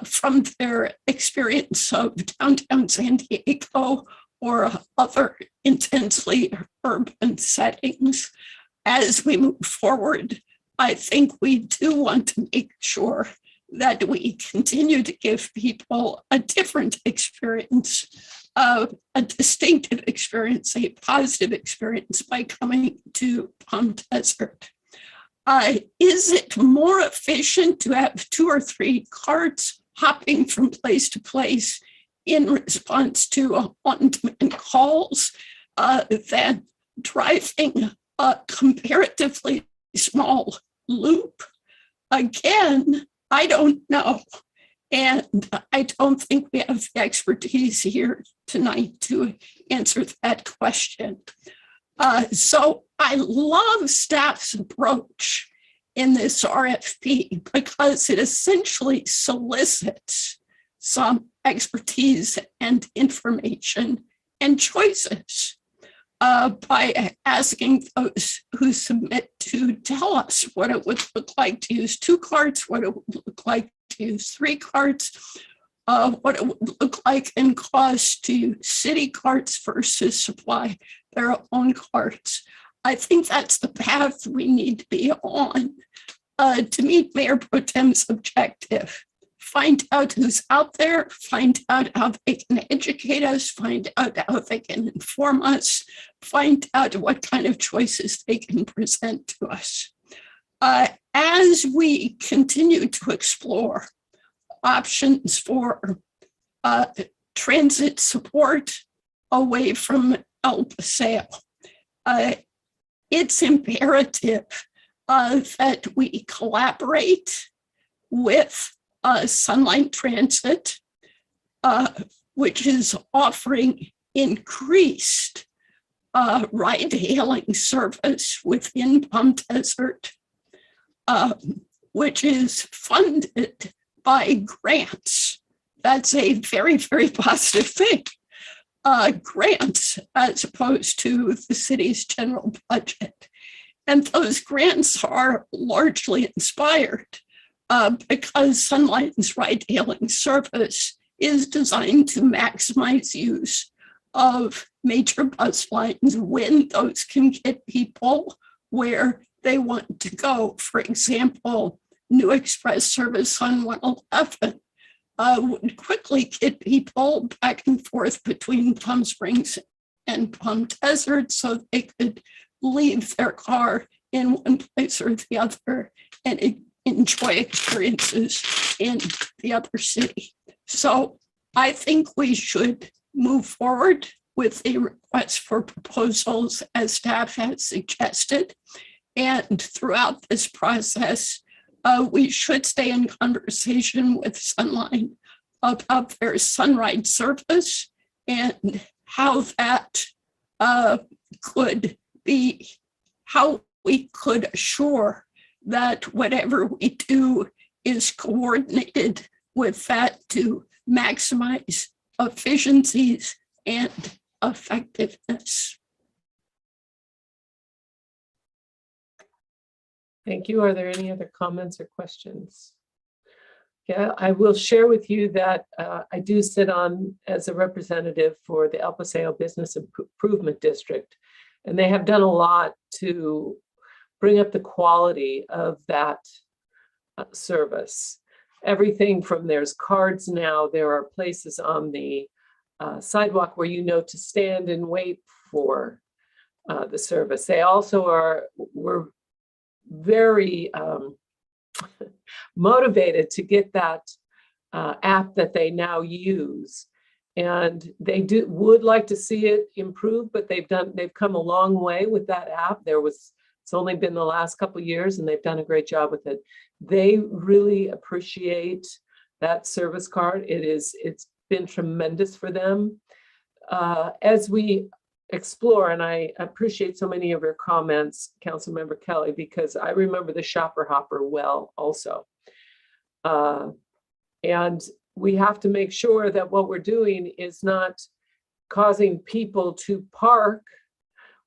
from their experience of downtown San Diego or other intensely urban settings. As we move forward, I think we do want to make sure that we continue to give people a different experience, a distinctive experience, a positive experience by coming to Palm Desert. Is it more efficient to have 2 or 3 carts hopping from place to place in response to on-demand calls than driving a comparatively small loop? Again, I don't know. And I don't think we have the expertise here tonight to answer that question. So I love staff's approach in this RFP because it essentially solicits some expertise and information and choices by asking those who submit to tell us what it would look like to use 2 carts, what it would look like to use 3 carts, what it would look like in cost to use city carts versus supply their own carts. I think that's the path we need to be on to meet Mayor Pro Tem's objective. find out who's out there, find out how they can educate us, find out how they can inform us, find out what kind of choices they can present to us. As we continue to explore options for transit support away from El Paseo, it's imperative that we collaborate with Sunlight Transit, which is offering increased ride-hailing service within Palm Desert, which is funded by grants. That's a very, very positive thing. Grants as opposed to the city's general budget. And those grants are largely inspired because Sunlight's ride-hailing service is designed to maximize use of major bus lines when those can get people where they want to go. For example, New Express service on 111 would quickly get people back and forth between Palm Springs and Palm Desert so they could leave their car in one place or the other and enjoy experiences in the other city. So I think we should move forward with a request for proposals as staff has suggested. And throughout this process, we should stay in conversation with Sunlight about their Sunride service and how that could be, how we could assure that whatever we do is coordinated with that to maximize efficiencies and effectiveness. Thank you. Are there any other comments or questions? Yeah, I will share with you that I do sit on as a representative for the El Paseo Business Improvement District, and they have done a lot to bring up the quality of that service. Everything from there's cards now, there are places on the sidewalk where you know to stand and wait for the service. They also were very motivated to get that app that they now use, and they would like to see it improve, but they've come a long way with that app. It's only been the last couple of years and they've done a great job with it. They really appreciate that service card. It's been tremendous for them. As we explore, and I appreciate so many of your comments, Councilmember Kelly, because I remember the shopper hopper well also. And we have to make sure that what we're doing is not causing people to park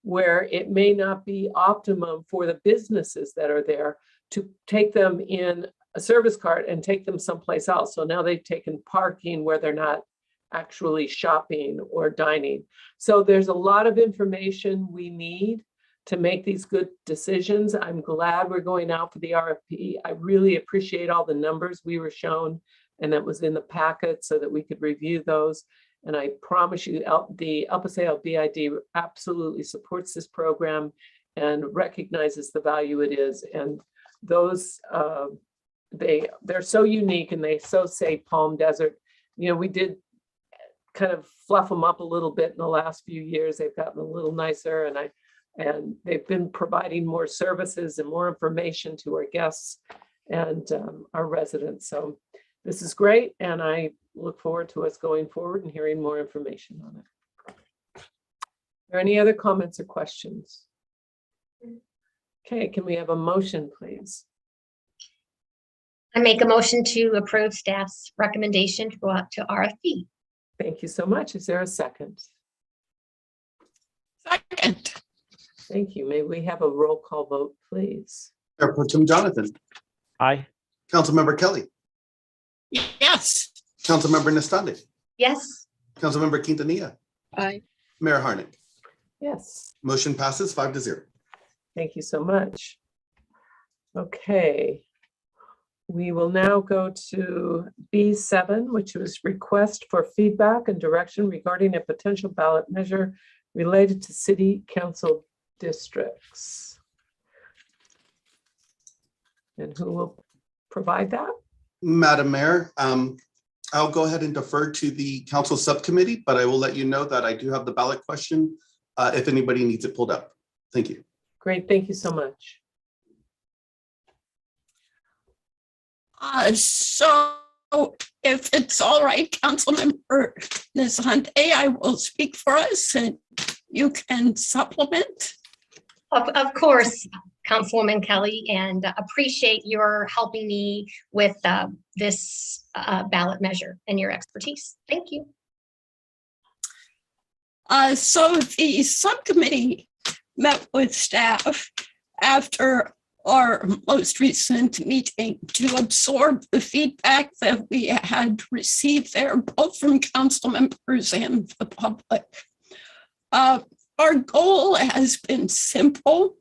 where it may not be optimum for the businesses that are there, to take them in a service cart and take them someplace else. So now they've taken parking where they're not actually shopping or dining. So there's a lot of information we need to make these good decisions. I'm glad we're going out for the RFP. I really appreciate all the numbers we were shown and that was in the packet so that we could review those. And I promise you, the El Paseo BID absolutely supports this program and recognizes the value it is. And those, they're so unique and they so say Palm Desert. You know, we did kind of fluff them up a little bit in the last few years. They've gotten a little nicer, and they've been providing more services and more information to our guests and our residents. So this is great, and I look forward to us going forward and hearing more information on it. Are there any other comments or questions? Okay, can we have a motion, please? I make a motion to approve staff's recommendation to go out to RFP. Thank you so much. Is there a second? Second. Thank you. May we have a roll call vote, please? Mayor Pro Tem Jonathan. Aye. Councilmember Kelly. Yes. Councilmember Nestande. Yes. Councilmember Quintanilla. Aye. Mayor Harnick. Yes. Motion passes 5-0. Thank you so much. Okay. We will now go to B7, which was request for feedback and direction regarding a potential ballot measure related to city council districts. And who will provide that? Madam Mayor, I'll go ahead and defer to the council subcommittee, but I will let you know that I do have the ballot question if anybody needs it pulled up. Thank you. Great, thank you so much. So if it's all right, Councilmember Nizante, I will speak for us and you can supplement. Of course, Councilwoman Kelly, and appreciate your helping me with this ballot measure and your expertise. Thank you. So the subcommittee met with staff after our most recent meeting to absorb the feedback that we had received there, both from council members and the public. Our goal has been simple.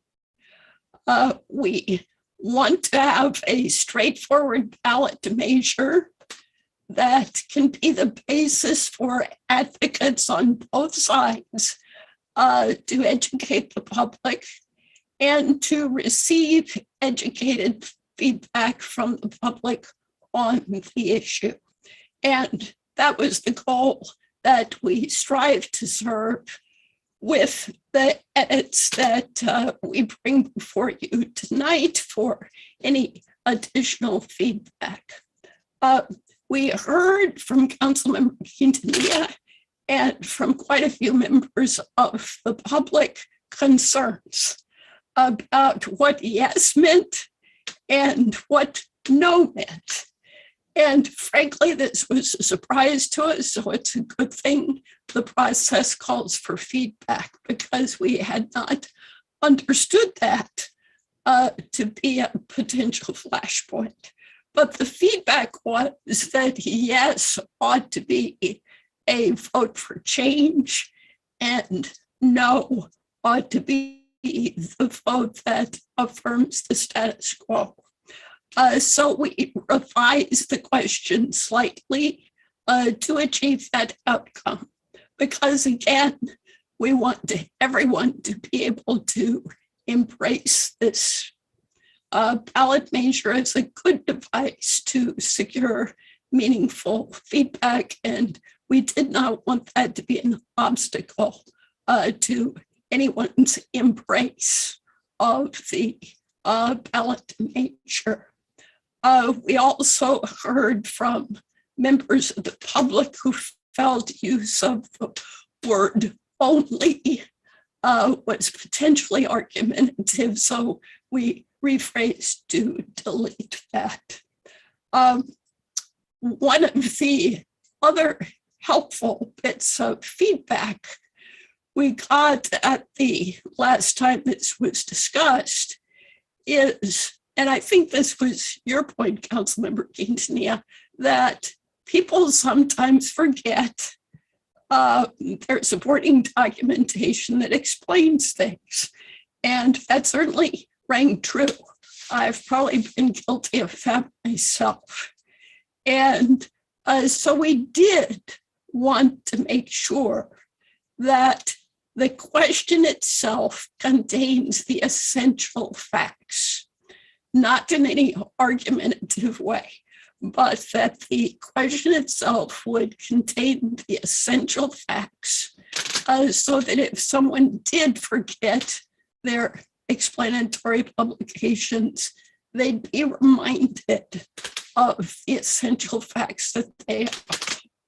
We want to have a straightforward ballot measure that can be the basis for advocates on both sides to educate the public and to receive educated feedback from the public on the issue. And that was the goal that we strive to serve with the edits that we bring before you tonight for any additional feedback. We heard from Councilmember Quintanilla and from quite a few members of the public concerns about what yes meant and what no meant. And frankly, this was a surprise to us, so it's a good thing the process calls for feedback because we had not understood that to be a potential flashpoint. But the feedback was that yes ought to be a vote for change and no ought to be the vote that affirms the status quo. So we revised the question slightly to achieve that outcome. Because again, we want everyone to be able to embrace this ballot measure as a good device to secure meaningful feedback. And we did not want that to be an obstacle to anyone's embrace of the ballot measure. We also heard from members of the public who felt use of the word only was potentially argumentative, so we rephrased to delete that. One of the other helpful bits of feedback we got at the last time this was discussed is, and I think this was your point, Councilmember Quintanilla, that people sometimes forget their supporting documentation that explains things. And that certainly rang true. I've probably been guilty of that myself. And so we did want to make sure that the question itself contains the essential facts, not in any argumentative way, but that the question itself would contain the essential facts so that if someone did forget their explanatory publications, they'd be reminded of the essential facts that they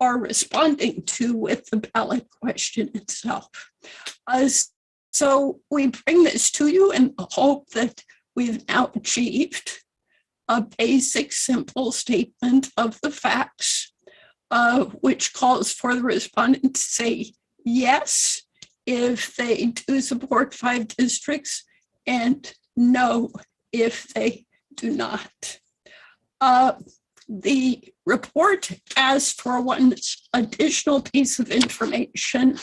are responding to with the ballot question itself. So we bring this to you in the hope that we've now achieved a basic, simple statement of the facts, which calls for the respondent to say yes if they do support 5 districts and no if they do not. The report asked for one additional piece of information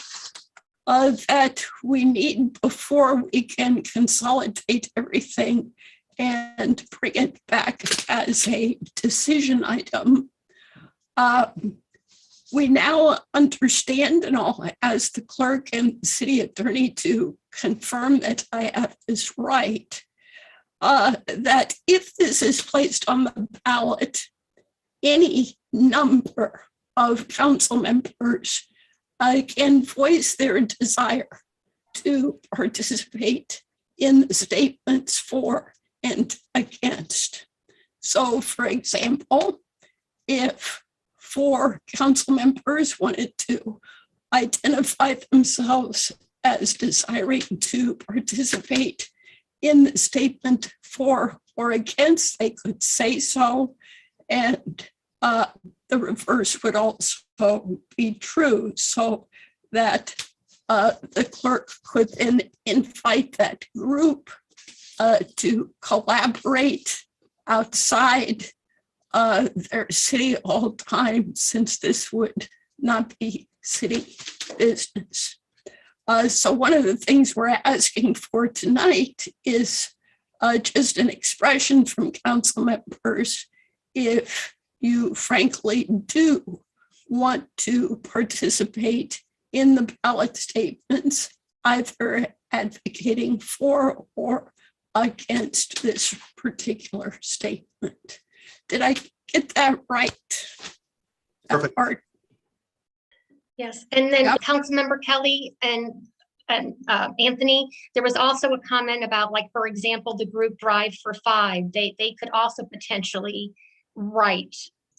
that we need before we can consolidate everything and bring it back as a decision item. We now understand, and I'll ask the clerk and city attorney to confirm that I have this right, that if this is placed on the ballot, any number of council members can voice their desire to participate in the statements for and against. So, for example, if 4 council members wanted to identify themselves as desiring to participate in the statement for or against, they could say so. And the reverse would also be true, so that the clerk could then invite that group to collaborate outside their city all time, since this would not be city business. So one of the things we're asking for tonight is just an expression from council members if you frankly do want to participate in the ballot statements, either advocating for or against this particular statement. Did I get that right? Perfect. Yes, and then Councilmember Kelly and Anthony, there was also a comment about, like, for example, the group Drive for 5. They could also potentially write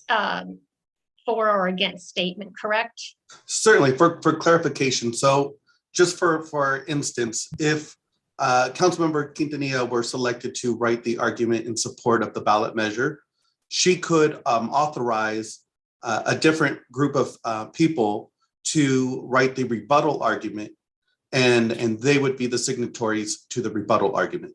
for or against statement, correct? Certainly, for clarification. So just for instance, if Councilmember Quintanilla were selected to write the argument in support of the ballot measure, she could authorize a different group of people to write the rebuttal argument, and they would be the signatories to the rebuttal argument.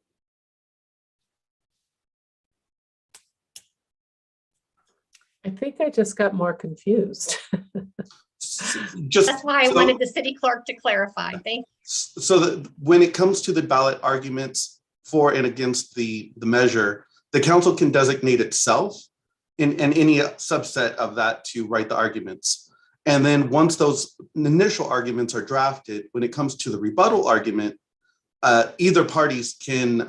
I think I just got more confused. That's why I wanted the city clerk to clarify. Thank you. So that when it comes to the ballot arguments for and against the measure, the council can designate itself and any subset of that to write the arguments. And then once those initial arguments are drafted, when it comes to the rebuttal argument, either parties can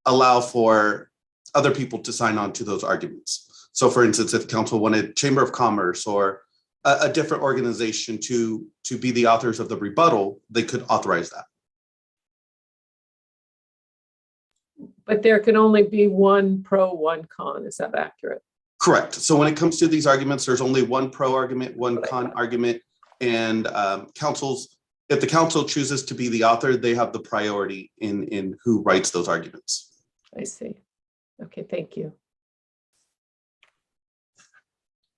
allow for other people to sign on to those arguments. So for instance, if council wanted Chamber of Commerce or a different organization to be the authors of the rebuttal, they could authorize that. But there can only be one pro, one con. Is that accurate? Correct. So when it comes to these arguments, there's only one pro argument, one con argument, and if the council chooses to be the author, they have the priority in who writes those arguments. I see. Okay, thank you.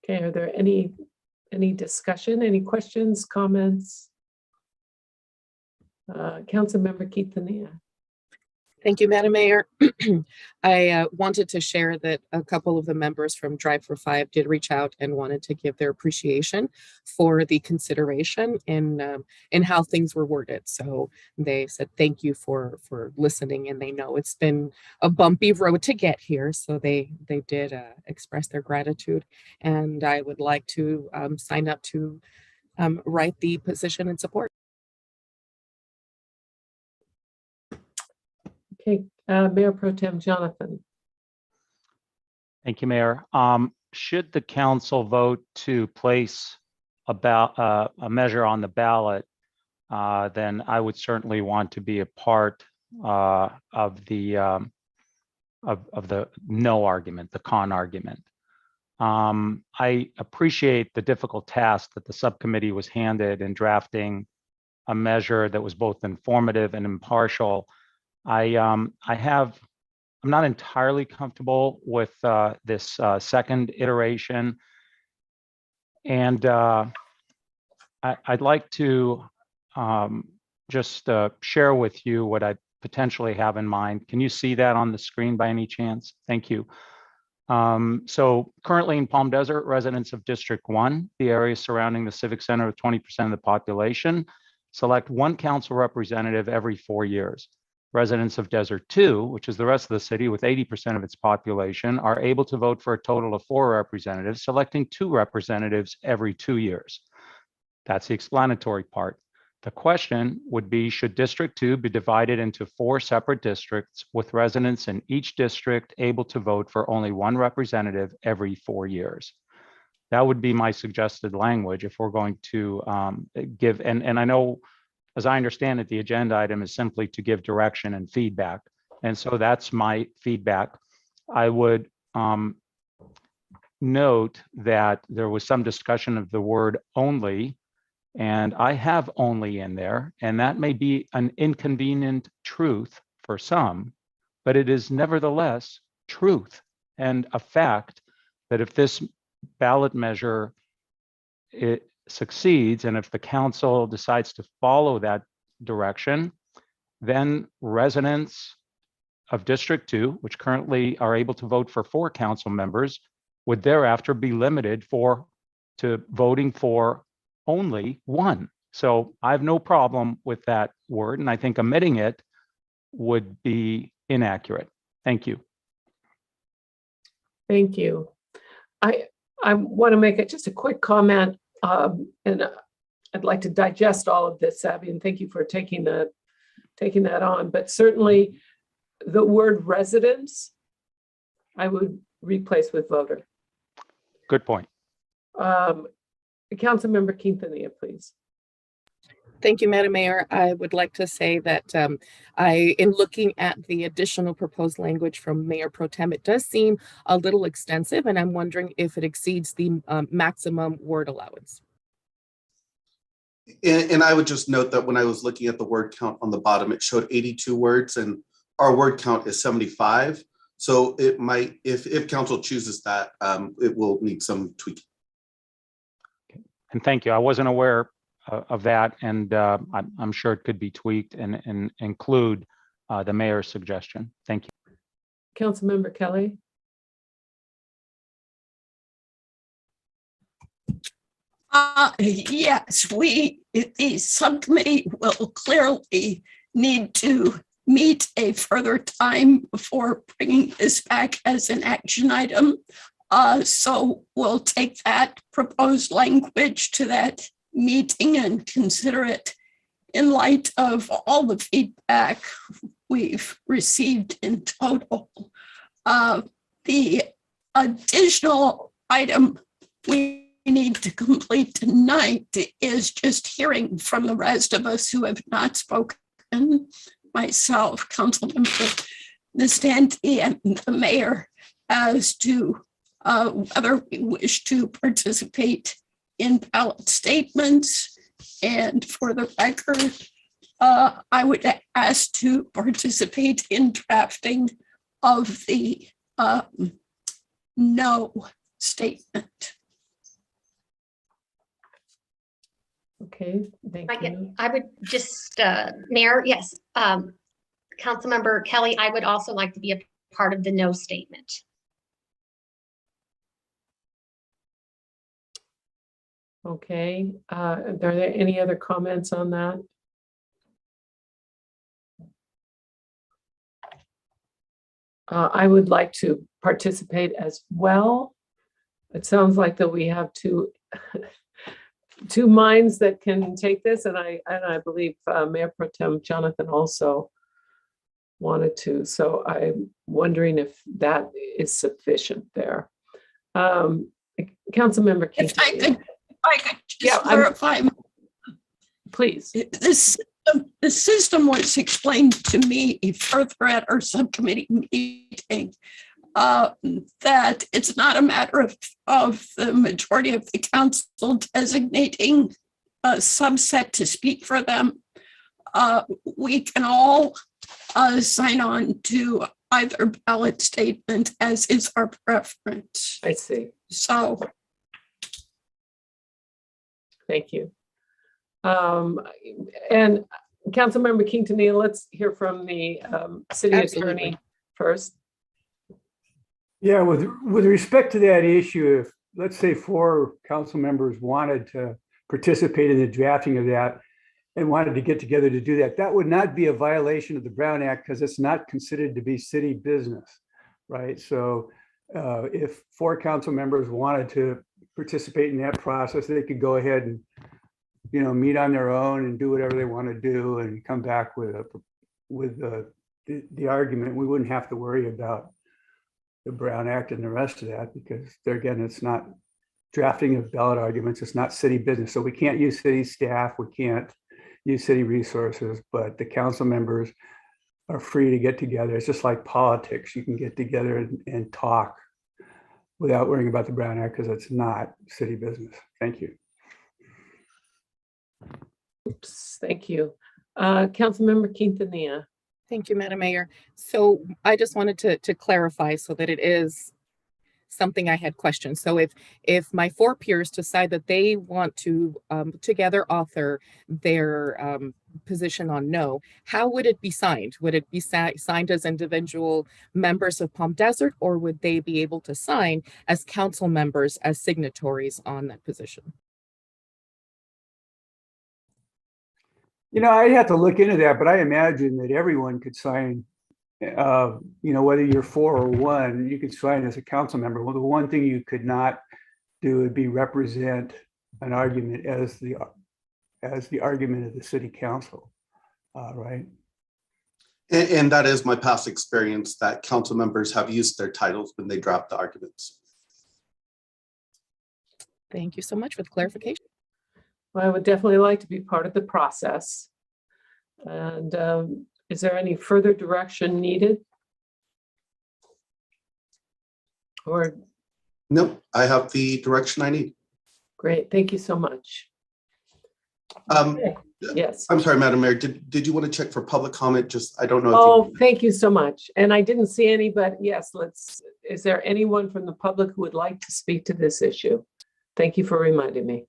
Okay, are there any discussion, any questions, comments? Councilmember Quintanilla. Thank you, Madam Mayor. I wanted to share that a couple of the members from Drive for 5 did reach out and wanted to give their appreciation for the consideration in how things were worded. So they said thank you for listening, and they know it's been a bumpy road to get here. So they did express their gratitude, and I would like to sign up to write the position in support. Okay, Mayor Pro Tem Jonathan. Thank you, Mayor. Should the council vote to place a measure on the ballot, then I would certainly want to be a part of the no argument, the con argument. I appreciate the difficult task that the subcommittee was handed in drafting a measure that was both informative and impartial. I'm not entirely comfortable with this second iteration, and I'd like to just share with you what I potentially have in mind. Can you see that on the screen by any chance? Thank you. So currently in Palm Desert, residents of District 1, the area surrounding the Civic Center with 20% of the population, select one council representative every 4 years. Residents of Desert 2, which is the rest of the city with 80% of its population, are able to vote for a total of 4 representatives, selecting 2 representatives every 2 years. That's the explanatory part. The question would be, should District 2 be divided into 4 separate districts with residents in each district able to vote for only 1 representative every 4 years? That would be my suggested language if we're going to give, and I know, as I understand it, the agenda item is simply to give direction and feedback. And so that's my feedback. I would note that there was some discussion of the word only, and I have only in there, and that may be an inconvenient truth for some, but it is nevertheless truth and a fact that if this ballot measure it succeeds, and if the council decides to follow that direction, then residents of District 2, which currently are able to vote for 4 council members, would thereafter be limited to voting for only 1. So I have no problem with that word, and I think omitting it would be inaccurate. Thank you. Thank you. I want to make just a quick comment, and I'd like to digest all of this, Abby, and thank you for taking that on. But certainly the word residents, I would replace with voter. Good point. Councilmember Quintanilla, please. Thank you, Madam Mayor. I would like to say that in looking at the additional proposed language from Mayor Pro Tem, it does seem a little extensive, and I'm wondering if it exceeds the maximum word allowance. And I would just note that when I was looking at the word count on the bottom, it showed 82 words, and our word count is 75. So it might, if council chooses that, it will need some tweaking. And thank you. I wasn't aware of that, and I'm sure it could be tweaked and include the mayor's suggestion. Thank you. Councilmember Kelly. Yes, the subcommittee will clearly need to meet a further time before bringing this back as an action item. So we'll take that proposed language to that meeting and consider it in light of all the feedback we've received in total. The additional item we need to complete tonight is just hearing from the rest of us who have not spoken, myself, Councilmember Nastanti, and the mayor, as to whether we wish to participate in ballot statements. And for the record, I would ask to participate in drafting of the no statement. Okay, thank you. I would just, Mayor, yes, Councilmember Kelly, I would also like to be a part of the no statement. Okay, are there any other comments on that? I would like to participate as well. It sounds like that we have two minds that can take this, and I believe Mayor Pro Tem Jonathan also wanted to. So I'm wondering if that is sufficient there. Councilmember King. If I could just clarify. Please. The system was explained to me further at our subcommittee meeting, that it's not a matter of the majority of the council designating a subset to speak for them. We can all sign on to either ballot statement, as is our preference. I see. So. Thank you. And Councilmember Quintanilla, let's hear from the city attorney first. Yeah, with respect to that issue, if let's say 4 council members wanted to participate in the drafting of that, and wanted to get together to do that, that would not be a violation of the Brown Act because it's not considered to be city business, right? So if 4 council members wanted to participate in that process, they could go ahead and, you know, meet on their own and do whatever they want to do and come back with the argument. We wouldn't have to worry about the Brown Act and the rest of that because there again, it's not drafting of ballot arguments. It's not city business. So we can't use city staff. We can't use city resources, but the council members are free to get together. It's just like politics. You can get together and talk without worrying about the Brown Act because it's not city business. Thank you. Oops, thank you. Councilmember Quintanilla. Thank you, Madam Mayor. So I just wanted to clarify so that it is something I had questions. So if my 4 peers decide that they want to together author their position on no, how would it be signed? Would it be signed as individual members of Palm Desert, or would they be able to sign as council members as signatories on that position? You know, I'd have to look into that, but I imagine that everyone could sign, you know, whether you're 4 or 1, you could sign as a council member. Well, the one thing you could not do would be represent an argument as the argument of the city council, right? And that is my past experience that council members have used their titles when they draft the arguments. Thank you so much for the clarification. Well, I would definitely like to be part of the process. And is there any further direction needed? Or nope, I have the direction I need. Great, thank you so much. Okay. Yes. I'm sorry, Madam Mayor, did you want to check for public comment? Just, I don't know. Oh, thank you so much. And I didn't see any, but yes, is there anyone from the public who would like to speak to this issue? Thank you for reminding me.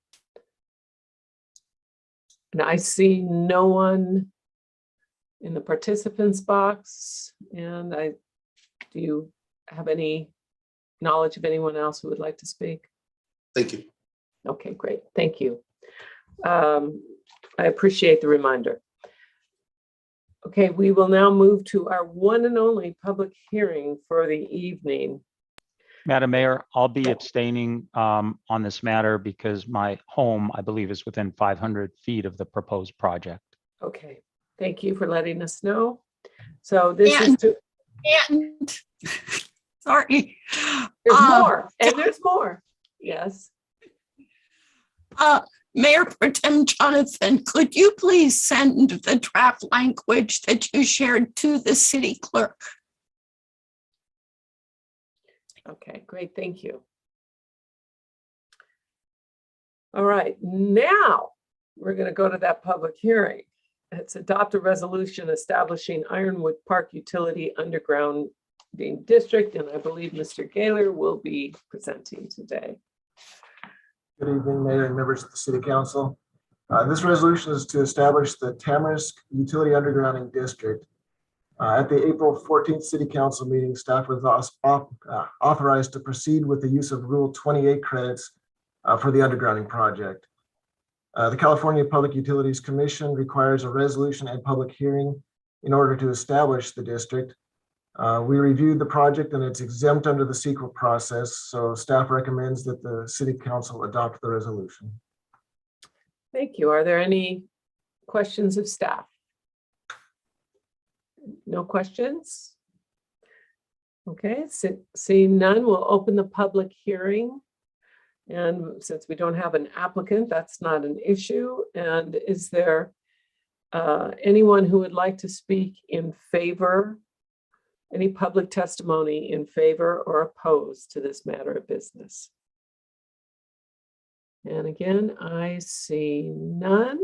And I see no one in the participants box. And do you have any knowledge of anyone else who would like to speak? Thank you. Okay, great. Thank you. I appreciate the reminder. Okay, we will now move to our one and only public hearing for the evening. Madam Mayor, I'll be abstaining on this matter because my home, I believe, is within 500 feet of the proposed project. Okay, thank you for letting us know. So this is to. And sorry. There's more, and there's more. Yes. Mayor Pro Tem Jonathan, could you please send the draft language that you shared to the city clerk? Okay, great, thank you. All right, now we're going to go to that public hearing. It's adopt a resolution establishing Ironwood Park Utility Undergrounding District, and I believe Mr. Gaylor will be presenting today. Good evening, Mayor and members of the City Council. This resolution is to establish the Tamarisk Utility Undergrounding District. At the April 14th City Council meeting, staff was authorized to proceed with the use of Rule 28 credits for the undergrounding project. The California Public Utilities Commission requires a resolution and public hearing in order to establish the district. We reviewed the project and it's exempt under the CEQA process, so staff recommends that the City Council adopt the resolution. Thank you. Are there any questions of staff? No questions? Okay, seeing none, we'll open the public hearing. And since we don't have an applicant, that's not an issue. And is there anyone who would like to speak in favor? Any public testimony in favor or opposed to this matter of business? And again, I see none.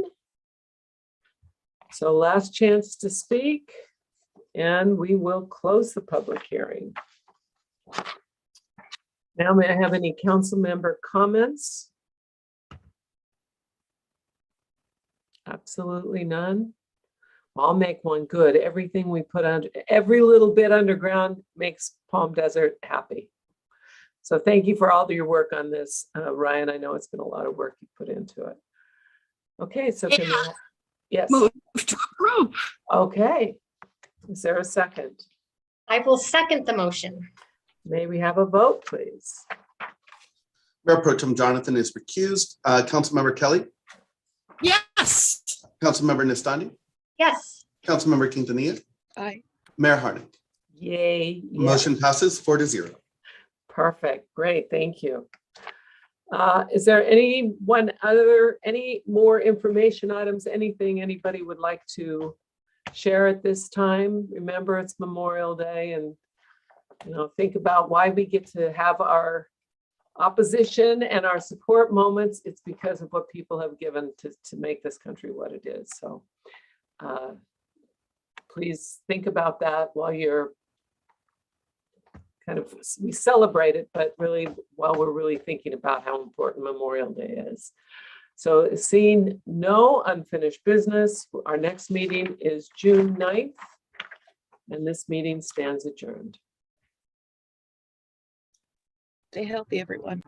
So last chance to speak, and we will close the public hearing. Now, may I have any council member comments? Absolutely none. I'll make one good. Everything we put under, every little bit underground makes Palm Desert happy. So thank you for all of your work on this, Ryan. I know it's been a lot of work you put into it. Okay, so Yes. Move to approve. Okay. Is there a second? I will second the motion. May we have a vote, please? Mayor Pro Tem Jonathan is recused. Councilmember Kelly, Yes. Councilmember Nastani, Yes. Councilmember Quintanilla, Aye. Mayor Harnick. Yay. Yes. Motion passes 4-0. Perfect. Great. Thank you. Is there any more information items, anything anybody would like to share at this time? Remember, it's Memorial Day, and think about why we get to have our opposition and our support moments. It's because of what people have given to make this country what it is. So please think about that while you're we celebrate it, but really while we're really thinking about how important Memorial Day is. So seeing no unfinished business, our next meeting is June 9th, and this meeting stands adjourned. Stay healthy, everyone.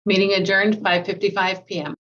Meeting adjourned 5:55 p.m.